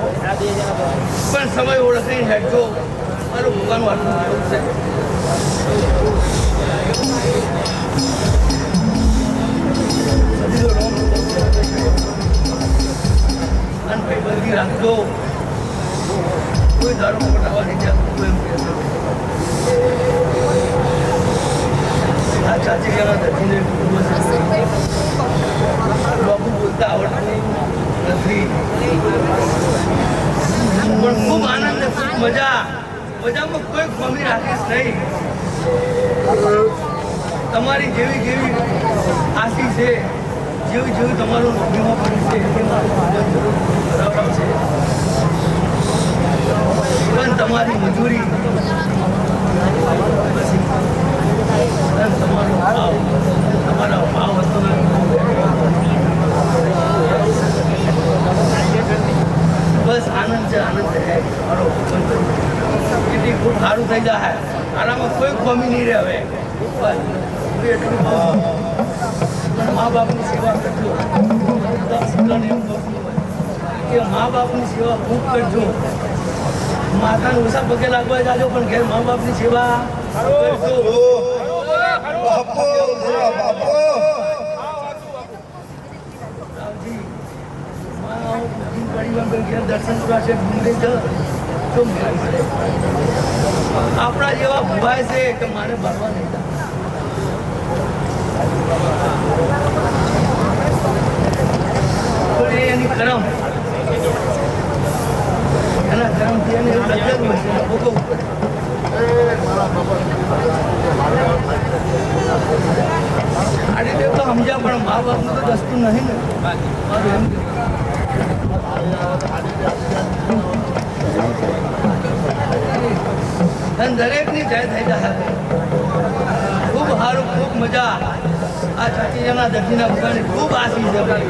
પણ સમય ઓળખી હેઠો મારું ભૂકાનું આટલું જેવું છે અને ભાઈ બધી રાખજો કોઈ દારૂ પટાવવા નહીં જતું એમ કહે આ ચાચી ગયા ધરતીને લોકો બોલતા આવડતું નથી પણ ખૂબ આનંદ ખૂબ મજામાં કોઈ કમી રાખીશ નહીં તમારી જેવી જેવી આશી છે જેવી તમારું નોકરીમાં પડ્યું છે એ મારું બરાબર છે પણ તમારી મજૂરી તમારા ભાવ હતો બસ આનંદ છે મારો કેટલી ખૂબ સારું થઈ જાય આનામાં કોઈ ખોમી નહીં રહે હવે બસ એટલું મા બાપની સેવા કરજો કે મા બાપની સેવા ખૂબ કરજો માતાને ઓછા પગે લાગવા જાજો પણ ઘેર મા બાપની સેવા કરજો દર્શન કરવા છે આપણા જેવા ભૂભાય છે કે મારે ભરવા નહીં પણ એની કરમ એના કરમથી એને એવું લગેલું હશે ભોગવવું પડે આ રીતે તો સમજ્યા પણ મા બાપનું તો દસતું નહીં ને મારું એમ દરેકની જય થઈ જાય ખૂબ સારું ખૂબ મજા આ ચાચીના દર્શીના ભગવાનની ખૂબ આશીષ છે બોલો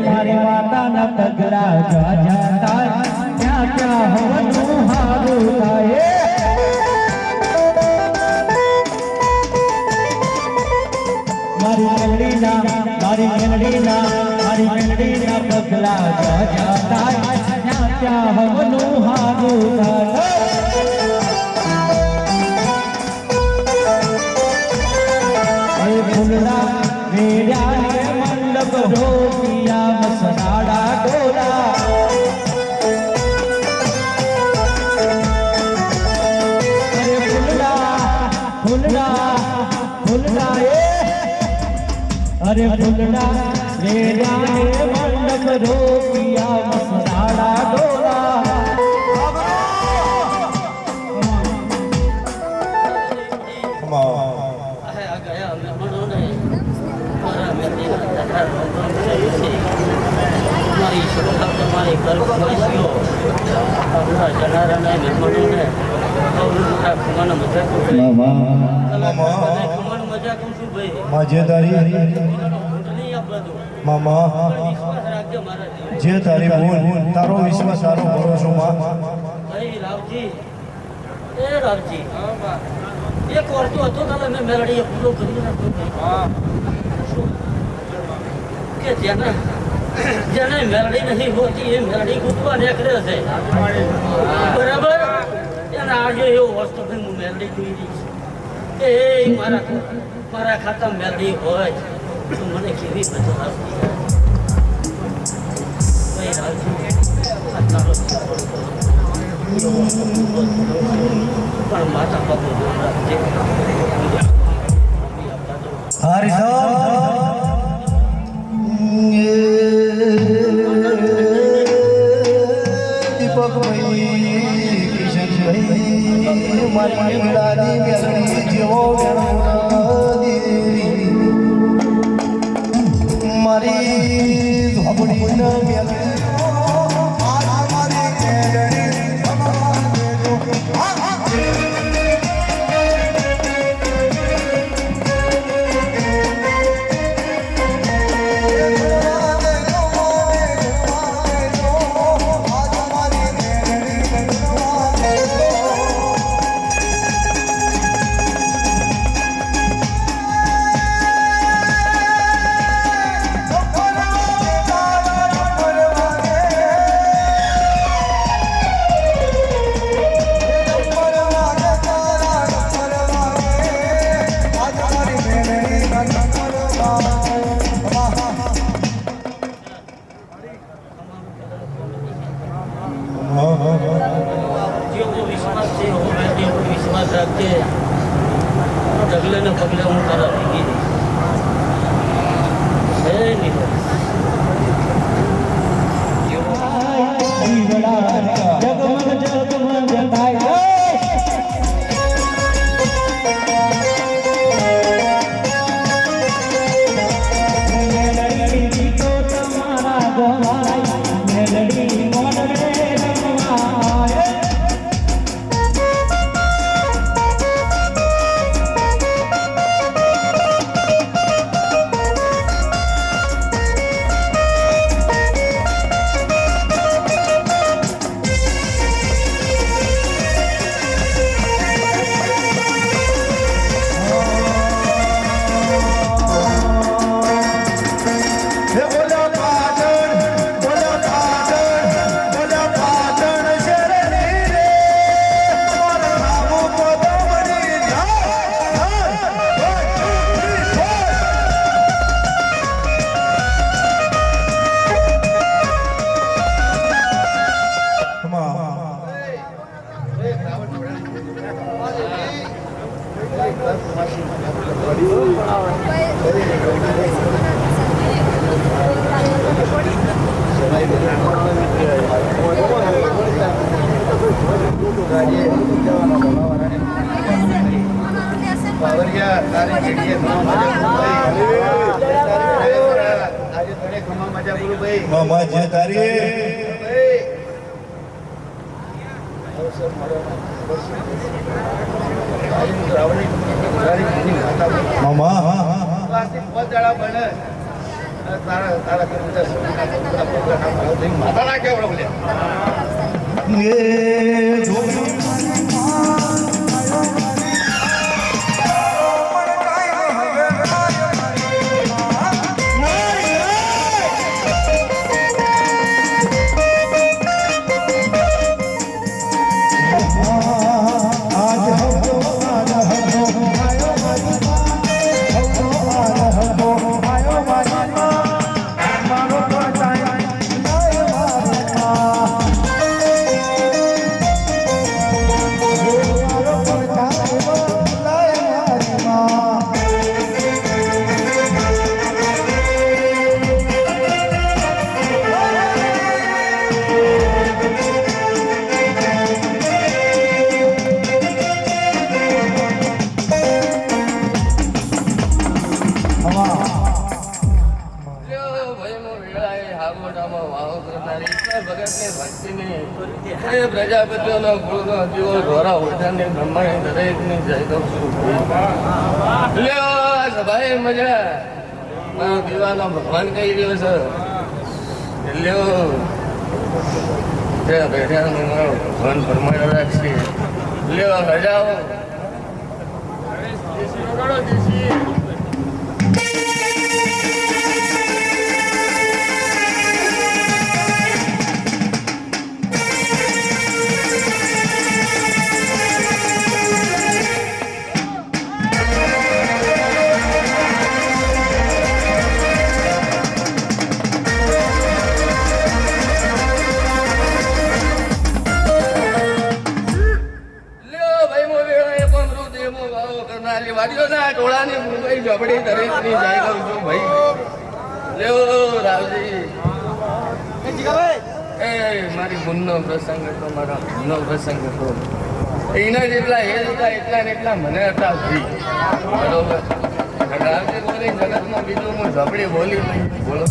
મારી માતાના પગલા જાતા ત્યાં ત્યાં હવનું હારું થાય મારી મેલડીના પગલા જાતા ત્યાં ત્યાં હવનું હારું થાય ફૂલડા વેર્યા મંડપ ઢોલિયા મસનાડા ડોલા અરે ફૂલડા વેર્યા મંડપ ઢોલિયા મસનાડા ડોલા તમારી શ્રદ્ધા તમારી કલ્પવાસીઓ આપણા જનારાને મહેમાનોને ખમાનો મજા કરું છું ખમાનો મજા કરું છું ભાઈ જે તારી નહીં આ બધું મામા વિશ્વાસ રાખજો મારા જીવ જે તારી બોલ તારો વિશ્વાસ સારો ભરોસો માં ભાઈ રાવજી એ રાવજી એક વાર તો હતો તારે મેં મેલડીએ પૂરો કરી નાખ્યો કે જેને મેલડી નહીં હોતી એ મેલડી ગૂંથવા નીકળે છે બરાબર એને આજે એવો વસ્તુ હું મેલડી જોઈ રહી છું કે એ મારા ખાતામાં મેલડી હોય તો મને કેવી મજા આવતી ભાઈ રાવજી આ તારો પણ માતા બાપુ રાખજે દીપકભાઈ કિશનભાઈ મારી મેળાની મેળણી જેવો મારી ઝોપડીના મેળણી જેવો વિશ્વાસ છે એવો મેં વિશ્વાસ રાખજે ડગલે ને પગલે હું તારા ભેગી રહીશ જગમગ જગમગ થાય મેલડી તો તમારા ગવાય મેલડી મોડે રમવાય મામા જે તારી મામા માતા ના કેવડો બોલે મામા એ પ્રજાપતિઓનો કુળનો જીવો ધોરા ઉઠાને બ્રહ્માને દરેકની જય દઉં છું લ્યો આ સભાએ મજા મારો દીવાનો ભગવાન કહી રહ્યો છે લ્યો ત્યાં બેઠા મારો ભગવાન પરમાડ રાખશે લ્યો હજાઓ વાડીઓના ટોળાની મુંબઈ ઝોપડી દરેકની જાય કરું છું ભાઈ લેવો રાવજી એ મારી બુનનો પ્રસંગ હતો મારા બુનનો પ્રસંગ હતો એના જેટલા એ હતા એટલા ને એટલા મને હતા ભાઈ બરોબર રાવજી બોલી જગતમાં બીજું હું ઝોપડી બોલી નહીં બોલો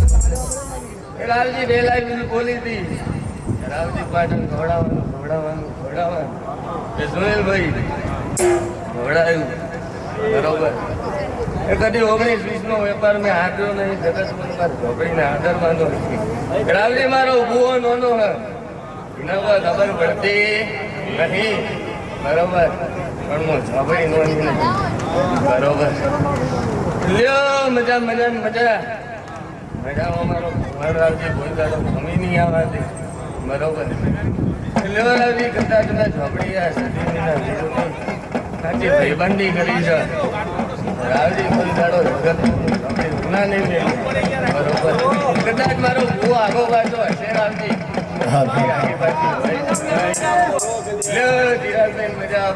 એ રાવજી બે લાઈ બીજું બોલી હતી રાવજી પાટણ ખવડાવવાનું એ સુનિલભાઈ ખવડાવ્યું બરોબર એ કદી 19-20 વેપાર મેં હાથ્યો નહીં જગત ઝોપડીને આધાર બાંધો નથી રાવજી મારો ભૂવો નોનો હે એના પર ખબર પડતી નહીં બરોબર પણ હું ઝોપડી નોની નથી બરોબર લ્યો મજા મજામાં મારો ભગવાન રાવજી બોલતા તો મમ્મી નહીં આવવાથી બરોબર લ્યો રાવજી કરતા તમે ઝોપડી આ સદીના વિરોધી સાચી ભાઈબંધી કરી છે રાવજી કોઈ દાડો જગત ગુના નહીં લે બરોબર કદાચ મારો ભૂ આગો પાછો હશે રાવજી મજા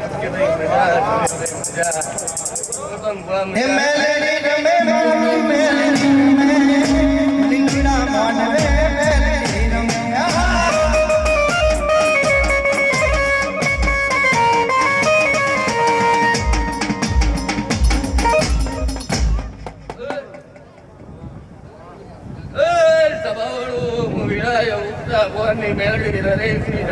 ભગવાનની મેળવી દરેકની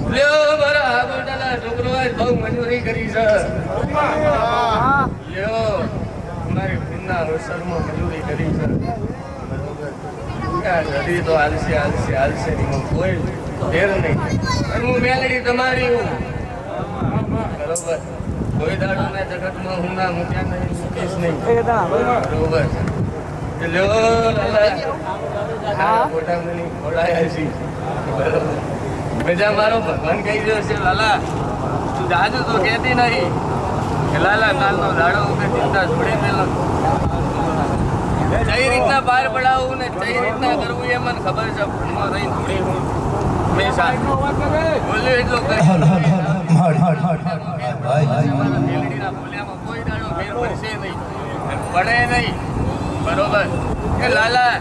લ્યો મારા આગોટાના છોકરોએ બહુ મંજૂરી કરી છે લ્યો અમારી ફીના અવસરમાં મંજૂરી કરી છે બરોબર હજી તો હાલશે એમાં કોઈ ફેર નહીં અને હું મેલડી તમારી હું બરોબર કોઈ દાડો મેં જગતમાં હું ના મૂક્યા નહીં મૂકીશ નહીં બરોબર લ્યો લાલા મોટા મની ખોડાયા છે બરોબર મજા મારો ભગવાન કહી રહ્યો છે લાલા તું જાજુ તો કહેતી નહીં કે લાલા કાલનો દાડો કે ચિંતા છોડી મેલો કઈ રીતના બહાર પડાવવું ને કઈ રીતના કરવું એ મને ખબર છે ભણમાં રહી થોડી હું હંમેશા બોલ્યો એટલો મેલડીના બોલ્યામાં કોઈ દાડો ફેર પડશે નહીં પડે નહીં બરોબર એ લાલા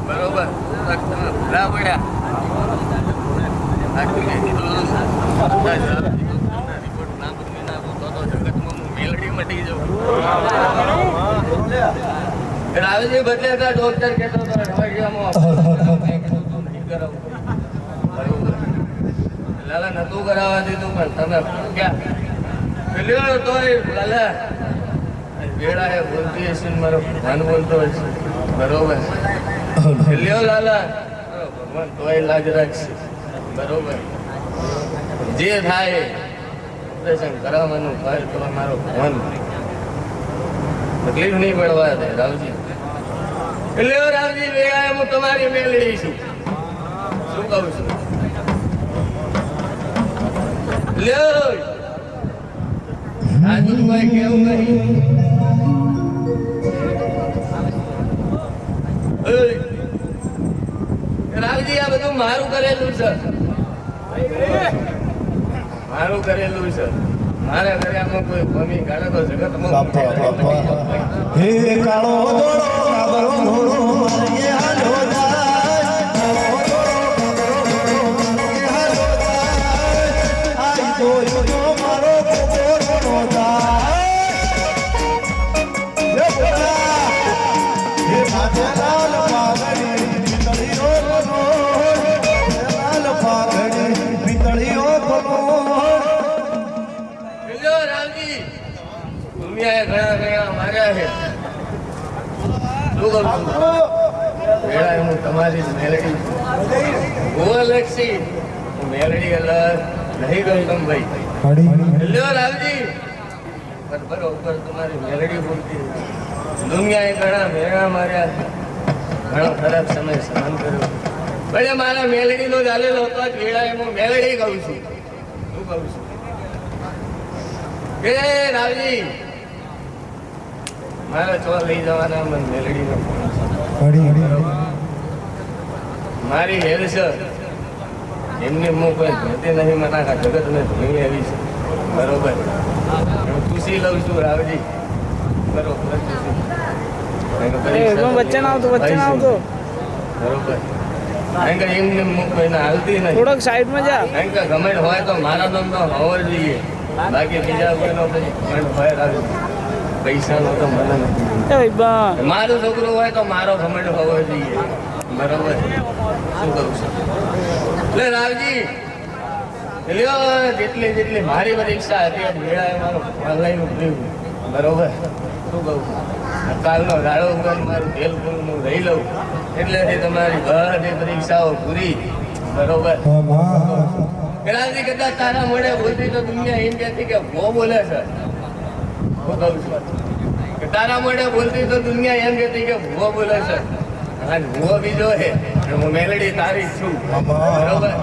બરોબર ભલા પડ્યા રાવજી બદલે ડોક્ટર કેતો લાલા નતું કરાવવા દીધું પણ તમે ક્યાં તોય લાલા વેળા એ બોલતી હશે મારો ભગવાન બોલતો હશે બરોબર લ્યો લાલા ભગવાન તોય લાજ રાખશે બરોબર જે થાય ઓપરેશન કરાવવાનું ફાઇલ તો મારો ભગવાન તકલીફ નહીં પડવા દે રાવજી લ્યો રાવજી વેળાએ હું તમારી મેળવી છું શું કહું છું લ્યો આજુ કોઈ કેવું નહીં રાવજી આ બધું મારું કરેલું છે મારા કર્યામાં કોઈ ભમી કાઢે તો જગતમાં હે કાળો દોડો કાબરો ઘોડો મારે હાલો મારો કોકોનો હે માથે લાલ પાઘડી તળીઓ દુનિયાએ ઘણા ઘણા માર્યા છે. શું કહું છું? વેળા હું તમારી જ મેલડી ગોલક્ષી હું મેલડી અલગ નહીં ગૌતમ ભાઈ. લ્યો રાવજી, પણ બરોબર તમારી મેલડી બોલતી દુનિયાએ ઘણા મેળા માર્યા, ઘણો ખરાબ સમય સહન કર્યો. ભલે મારા મેલડીનો ચાલેલો હતો જ વેળાએ હું મેલડી કહું છું. શું કહું છું? એ રાવજી, મારા ચો લઈ જવાના મને મેલડીનો ફોન છે. મારી હેર છે એમને હું કોઈ ભેટી નહીં, મને આખા જગત મેં ધોઈ આવી છે. બરોબર, હું ખુશી લઉં છું રાવજી. બરોબર, વચ્ચે ના આવતો, વચ્ચે ના આવતો. બરોબર, કારણ કે એમને હું કોઈને હાલતી નહીં. થોડોક સાઈડમાં જા. કારણ કે ગમે હોય તો મારા નામ તો હોવો જોઈએ, બાકી બીજા કોઈનો ગમે હોય રાવજી. પૈસાનો તો મને નથી. એ ભાઈ બા, મારું છોકરું હોય તો મારો ઘમંડ હોવો જોઈએ. બરોબર, શું કરું છું? એટલે રાવજી, લ્યો જેટલી જેટલી મારી પરીક્ષા હતી મેળાએ મારો ઓનલાઈન ઉતર્યું. બરોબર, શું કહું? કાલનો રાડો ઉગાડ મારું તેલ પૂરું હું લઈ લઉં એટલેથી તમારી બધી પરીક્ષાઓ પૂરી. બરોબર, રાવજી કદાચ તારા મોઢે બોલતી તો દુનિયા એમ કહેતી કે બહુ બોલે છે. શું કહું છું? કે તારા મોઢે બોલતી તો દુનિયા એમ કહેતી કે ભૂવો બોલે છે. અને ભૂવો બીજો છે, હું મેલડી તારી જ છું. બરોબર,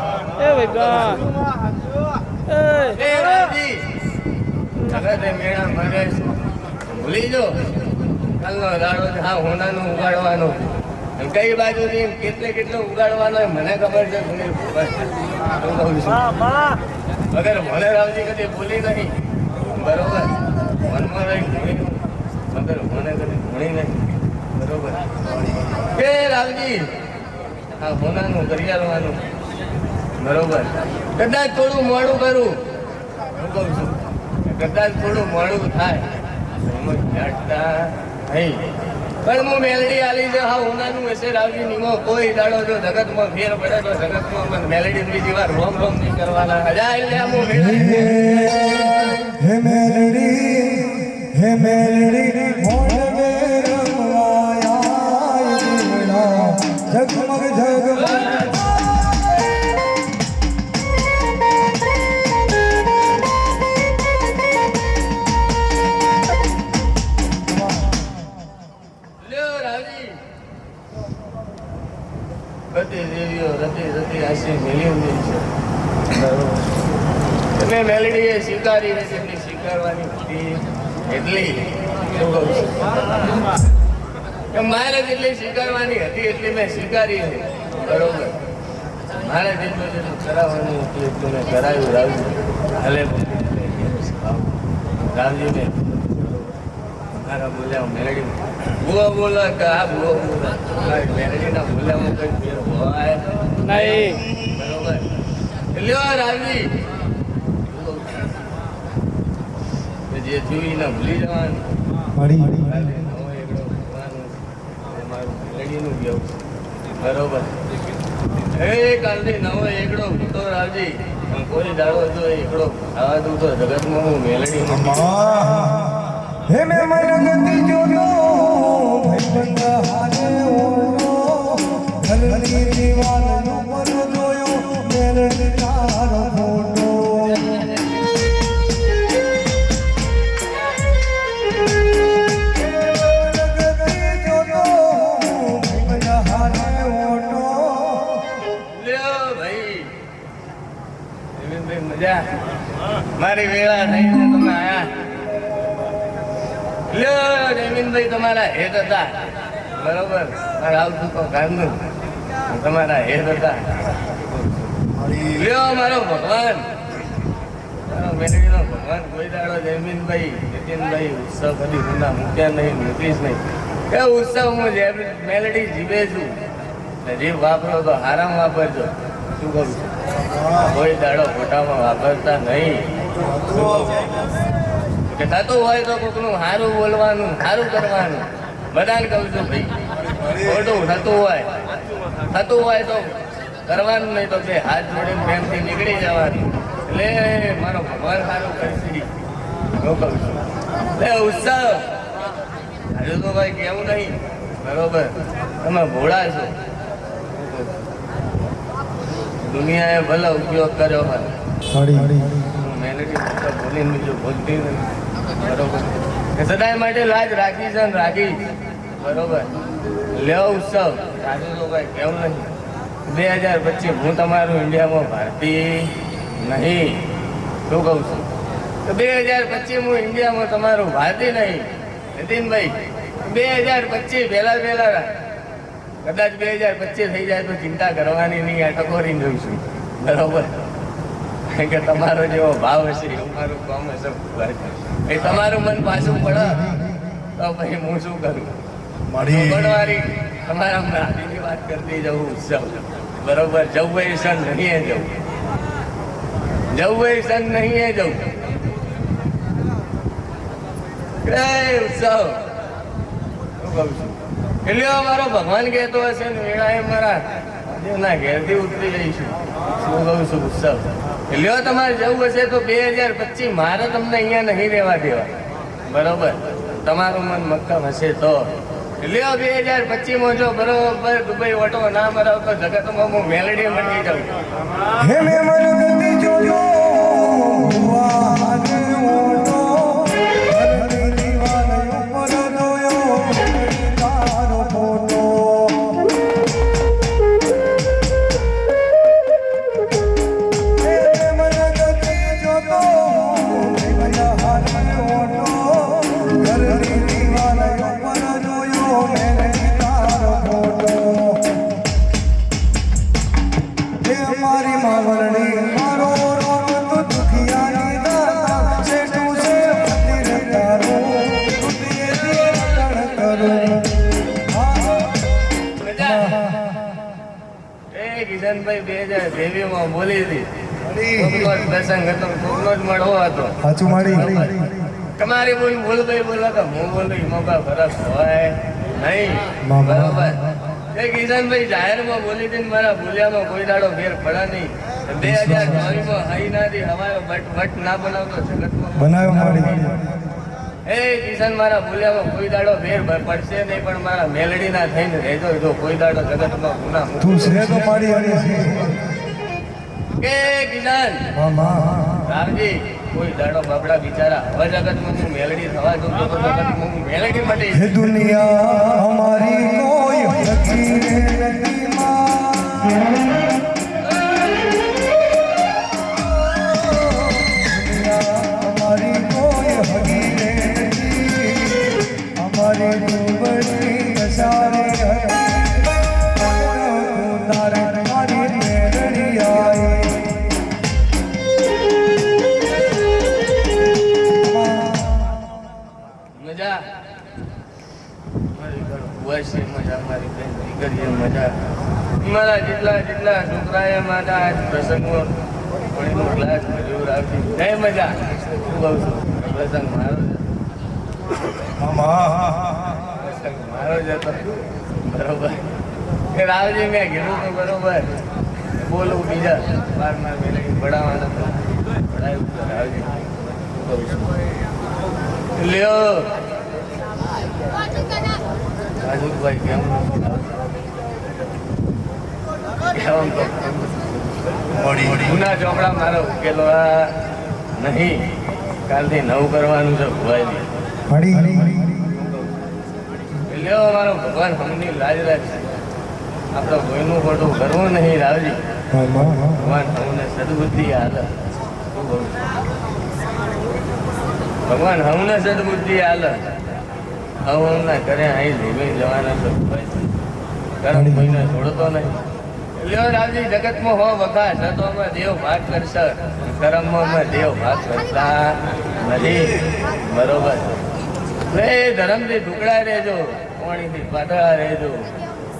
એ ભાઈ બા, એ રાવજી, હવે તે મેળા મારે છે. ભૂલી જો કાલનો દાડો છે, હા હોનાનું ઉગાડવાનું. અને કઈ બાજુથી કેટલો ઉગાડવાનો એ મને ખબર છે. શું કહું છું? વગર મને રાવજી કદી ભૂલી નહીં. બરોબર, મનમાં રહી મગર મને કદી ભણી નહીં. બરોબર, કે રાવજી આ હોનાનું કરિયાલવાનું. બરોબર, કદાચ થોડું મોડું કરું. શું કહું છું? કદાચ થોડું મોડું થાય એમાં જાણતા નહીં, પણ હું મેલડી આલી છે. હા હોનાનું હશે રાવજી નીમો કોઈ દાડો જો જગતમાં ફેર પડે તો જગતમાં મને મેલડી બીજી વાર રોમ રોમ નહીં કરવાના. હજા એટલે હું મેલડી હે મેલડી મોઢ મે રમવાયા દીવડા ઝગમગ ઝગમગ. લ્યો રાવજી, બધી દેવીઓ રતી રતી આશી મેલી ઊંડી છે. બરોબર, તમે મેલડીએ સ્વીકારી છે જેટલી સ્વીકારવાની હતી એટલી. શું કહું છું? કે મારે જેટલી સ્વીકારવાની હતી એટલી મેં સ્વીકારી છે. બરોબર, મારે જેટલું કરાવવાનું હતું એટલું મેં કરાવ્યું. રાવજી હાલે રાવજી ને મારા બોલ્યા મેલડી બુઓ બોલો કે આ બુઓ બોલો, મારી મેલડીના બોલ્યામાં કઈ ફેર હોય નહીં. બરોબર, લ્યો રાવજી, જે જોઈ ને ભૂલી જવાનું. મેલડીનું કેવું. બરોબર, કાલથી નવો એકડો ભૂતો રાવજી. કોઈ દાડો જો એકડો ખાવા દઉં તો જગતમાં હું મેલડી હે મે મનગતિ જોનો ભાઈબંધ હારે ઓળો ઘરની દીવાલ ઉપર જોયો મેલડી તારો ફોટો. મારી વેળા થઈને તમે આયા. લ્યો જમીનભાઈ, તમારા હેત હતા. બરોબર, મારે આવતું તો ગાંધું તમારા હેત હતા. લ્યો મારો ભગવાન, મારો મેલડીનો ભગવાન કોઈ દાડો જમીનભાઈ નીતિનભાઈ ઉત્સવ કદી ગુના મૂક્યા નહીં, મૂકીશ નહીં. એ ઉત્સવ હું મેલડી જીવે છું. જીભ વાપરો તો આરામ વાપરજો. શું કરું છું? કોઈ દાડો ખોટામાં વાપરતા નહીં. કે થતું હોય તો કોકનું સારું બોલવાનું, સારું કરવાનું. બધાને કહું છું ભાઈ, ખોટું થતું હોય તો કરવાનું નહીં, તો બે હાથ જોડીને પ્રેમથી નીકળી જવાનું. એટલે મારો ભગવાન સારું કરશે. હું કહું છું ઉત્સવ હજુ તો ભાઈ કેવું નહીં બરોબર તમે ભોળા છો દુનિયાએ ભલે ઉપયોગ કર્યો હોય મેલેડી બોલીને બીજું બોલતી નથી બરોબર કે સદાય માટે લાજ રાખી છે ને રાખી બરોબર લેવો ઉત્સવ આજે તો ભાઈ કેવું નહીં 2025 હું તમારું ઇન્ડિયામાં ભારતીય નહીં શું કહું છું તો 2025 હું ઇન્ડિયામાં તમારું ભારતીય નહીં નીતિનભાઈ 2025 પહેલા કદાચ 2025 થઈ જાય તો ચિંતા કરવાની નહીં આ ટકોરી જોઈશું બરોબર કારણ કે તમારો જેવો ભાવ હશે એવું મારું કામ હશે એ તમારું મન પાછું પડે તો પછી હું શું કરું ભણવારી તમારા રાધીની વાત કરતી જવું ઉત્સવ બરોબર જવું એ સન નહીં જવું એ સન નહીં જવું ઉત્સવ શું કહું છું એટલે મારો ભગવાન કહેતો હશે ને વેળાએ મારા ના ઘેરથી ઉતરી જઈશું શું કહું છું ઉત્સવ એટલે તમારે જવું હશે તો 2025 મારે તમને અહીંયા નહીં રહેવા દેવા બરોબર તમારું મન મક્કમ હશે તો એટલે 2025 જો બરોબર દુબઈ ઓટો ના મરાવ તો જગતમાં હું મેલેડી મળી જાઉં કિશનભાઈ 2023 બોલી હતી પ્રસંગ હતો કોકનો જ મળવો હતો તમારી બોલ ભાઈ બોલા તો હું બોલું એમાં કોઈ ફરક હોય નહીં બરોબર એ કિશનભાઈ જાહેરમાં બોલી હતી મારા બોલ્યામાં કોઈ દાડો ફેર પડે નહીં 2024 હઈ ના દી હવાયો વટ ના બનાવતો જગતમાં એ કિશન મારા બોલ્યામાં કોઈ દાડો ફેર પડશે નહીં પણ મારા મેલડી ના થઈને રહેજો જો કોઈ દાડો જગતમાં ગુના કે કિશન રામજી કોઈ દાડો બાપડા બિચારા હવે જગતમાં હું મેલડી થવા દઉં તો જગતમાં હું મેલડી મટી દુનિયા હમારી કોઈ મારા જેટલા છોકરાએ મારા પ્રસંગો ગ્લાસ ભર્યું રાખી જય મજા શું કહું છું પ્રસંગ મારો જ હતો બરોબર કે રાવજી મેં કીધું તો બરોબર બોલું બીજા બારમાં મેળવી ભણાવવાના ભણાવ્યું તો રાવજી શું કહું છું લ્યો રાજુભાઈ કેમ ગુના ચોપડા મારો ઉકેલો નહીં કાલથી નવું કરવાનું છે ભુવાજી લ્યો મારો ભગવાન હમની લાજ રાખશે આપણે કોઈનું ખોટું કરવું નહીં રાવજી ભગવાન હમને સદબુદ્ધિ હાલે ભગવાન હમને સદબુદ્ધિ હાલે હમના કરે અહીં ધીમે જવાના છે ગરમ મહિને છોડતો નહીં લ્યો રાવજી જગતમાં હો વખા સતોમાં દેવ ભાગ કરશે કર્મમાં દેવ ભાગ કરતા નથી બરોબર એ ધર્મથી ટુકડા રહેજો પાણીથી પાતળા રહેજો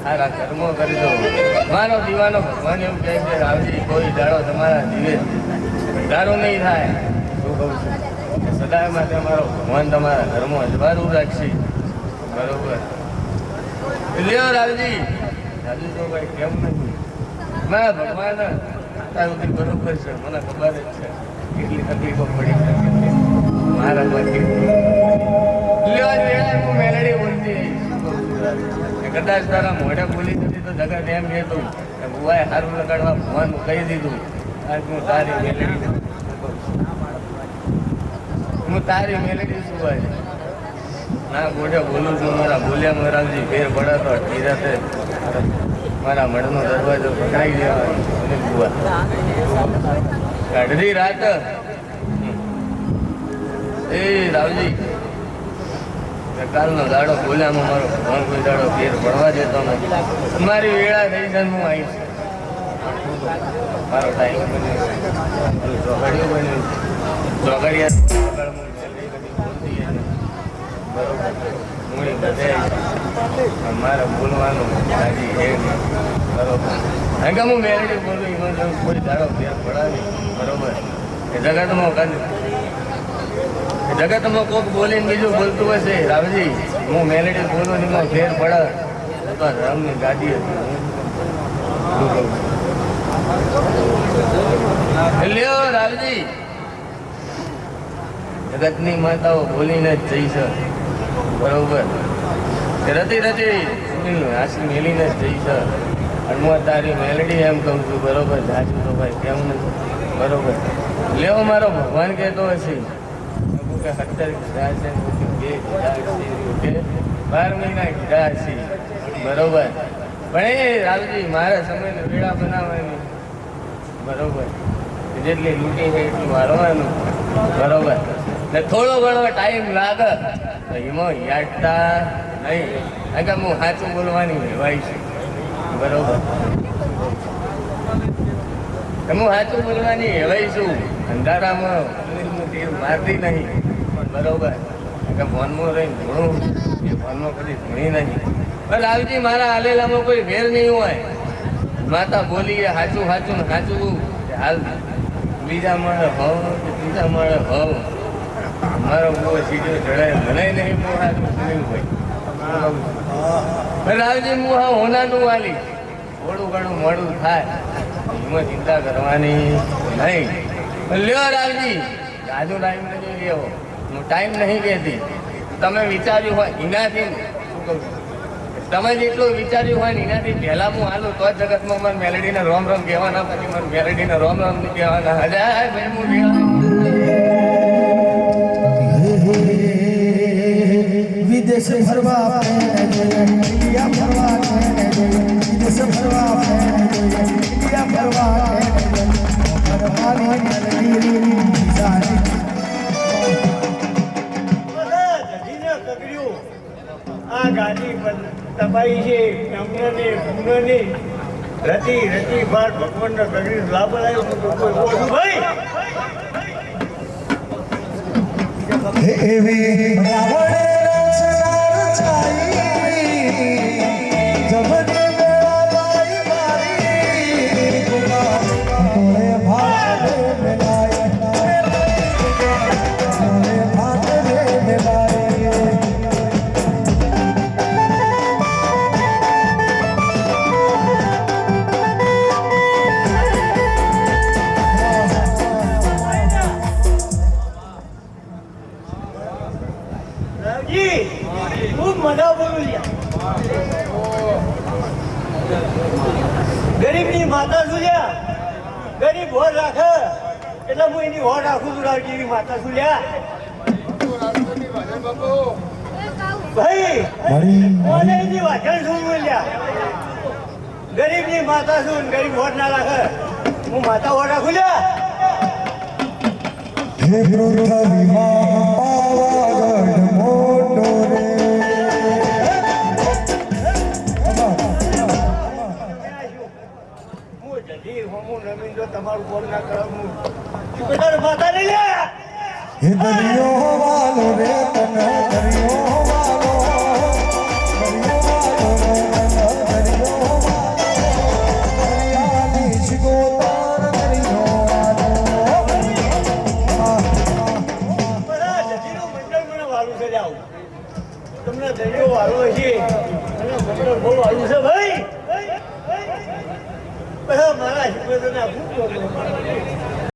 સારા કર્મો કરજો મારો દીવાનો ભગવાન એવું કહે છે રાવજી કોઈ દાડો તમારા જીવે દારો નહીં થાય શું કહું છું સદાય માટે મારો ભગવાન તમારા ઘરમાં અજવાળું રાખશે બરોબર લ્યો રાવજી રાજુ તો ભાઈ કેમ નથી મારા ભગવાન તારું બરોબર છે મને ખબર જ છે કેટલી તકલીફો પડી મારા માટે લ્યો વેળા હું મેલડી બોલતી કદાચ તારા મોઢે બોલી નથી તો જગત એમ કહેતું કે બુવાએ સારું લગાડવા ભગવાન કહી દીધું આજ હું તારી મેલડી શું હોય ના મોઢે બોલું છું મારા બોલ્યા મહારાજજી ફેર પડે તો ધીરતે મારા મઢનો દરવાજો પકડાઈ દેવાનો બુવા અડધી રાત એ રાવજી કાલનો દાડો બોલ્યામાં મારો ભગવાન કોઈ દાડો ફેર પડવા દેતો નથી મારી વેળા થઈ છે હું આવીશ મારો ટાઈમ ચોકડીઓ બન્યું ચોકડિયા બરોબર મૂળી બધે મારે બોલવાનું હાજી હે બરોબર કારણ કે હું મેલડી બોલું એમાં કોઈ દાડો ફેર પડાવી બરોબર એ જગતમાં કોક બોલીને બીજું બોલતું હશે રાવજી હું મેલેડી બોલું એમાં ફેર પડે તો રામની ગાડી હતી લ્યો રાવજી જગતની માતાઓ બોલીને જ જઈ છે બરોબર રતી હાસી મેલીને જ જઈ છે અને હું તારી મેલડી એમ કહું છું બરોબર જાજુ તો ભાઈ કેમ નથી બરોબર લેવો મારો ભગવાન કહેતો હશે કે 17 કીધા છે 2 કીધા છે 12 મહિના કીધા હશે બરોબર પણ એ રાવજી મારા સમયને વેળા બનાવવાની બરોબર જેટલી લૂંટી છે એટલું વાળવાનું બરોબર ને થોડો ઘણો ટાઈમ લાગે તો એમાં યાદતા નહીં કારણ કે હું સાચું બોલવાની હોય છે બરોબર હું સાચું બોલવાની હેવાય છું અંધારામાં તીર મારતી નહીં બરોબર કે ફોનમાં રહીને ભણું એ ફોનમાં કદી ભણી નહીં પણ આવજી મારા હાલેલામાં કોઈ ફેર નહીં હોય માતા બોલીએ સાચું સાચું ને સાચું હાલ બીજા મળે હોવ કે ત્રીજા મળે હોવ મારો બહુ સીધો ચડાય મને નહીં બહુ સાચું સુન્યું હોય પણ આવજી હું હા હોનાનું વાલી થોડું ઘણું મોડું થાય એમાં ચિંતા કરવાની નહીં લ્યો રાવજી આજુ ટાઈમ નથી લેવો હું ટાઈમ નહીં કહેતી તમે વિચાર્યું હોય એનાથી શું કહું તમે જેટલું વિચાર્યું હોય ને એનાથી પહેલાં હું હાલું તો જ જગતમાં મને મેલેડીને રોમ રોમ કહેવાના પછી મને મેલેડીને રોમ રોમ નહીં કહેવાના હજાર ભાઈ હું વિદેશ ફરવા ઇન્ડિયા ફરવા વિદેશ ફરવા ઇન્ડિયા ફરવા આ ગાડી તબાઈ છે અમને પૂર્ણની રતી બાર ભગવાનનો ગગડી લાભ લાવ્યો ભાઈ એવી ગરીબની માતા શું છે ગરીબ હોર રાખે એટલે હું એની હોર રાખું છું રાવજી માતા શું લ્યા ભાઈ કોને એની વાંચણ શું બોલ્યા ગરીબની માતા શું ગરીબ હોર ના રાખે હું માતા હોર રાખું લ્યા હે પૃથ્વીમાં પાવાગઢ મોટો રે તમારું બોલ ના કરાવું માતા નહીં લે હે દરિયો વાલો રે તને દરિયો વાલો તમને દરિયો વાલો છે અને મંડળ બહુ આવ્યું છે ભાઈ મારા શિક્ષકોને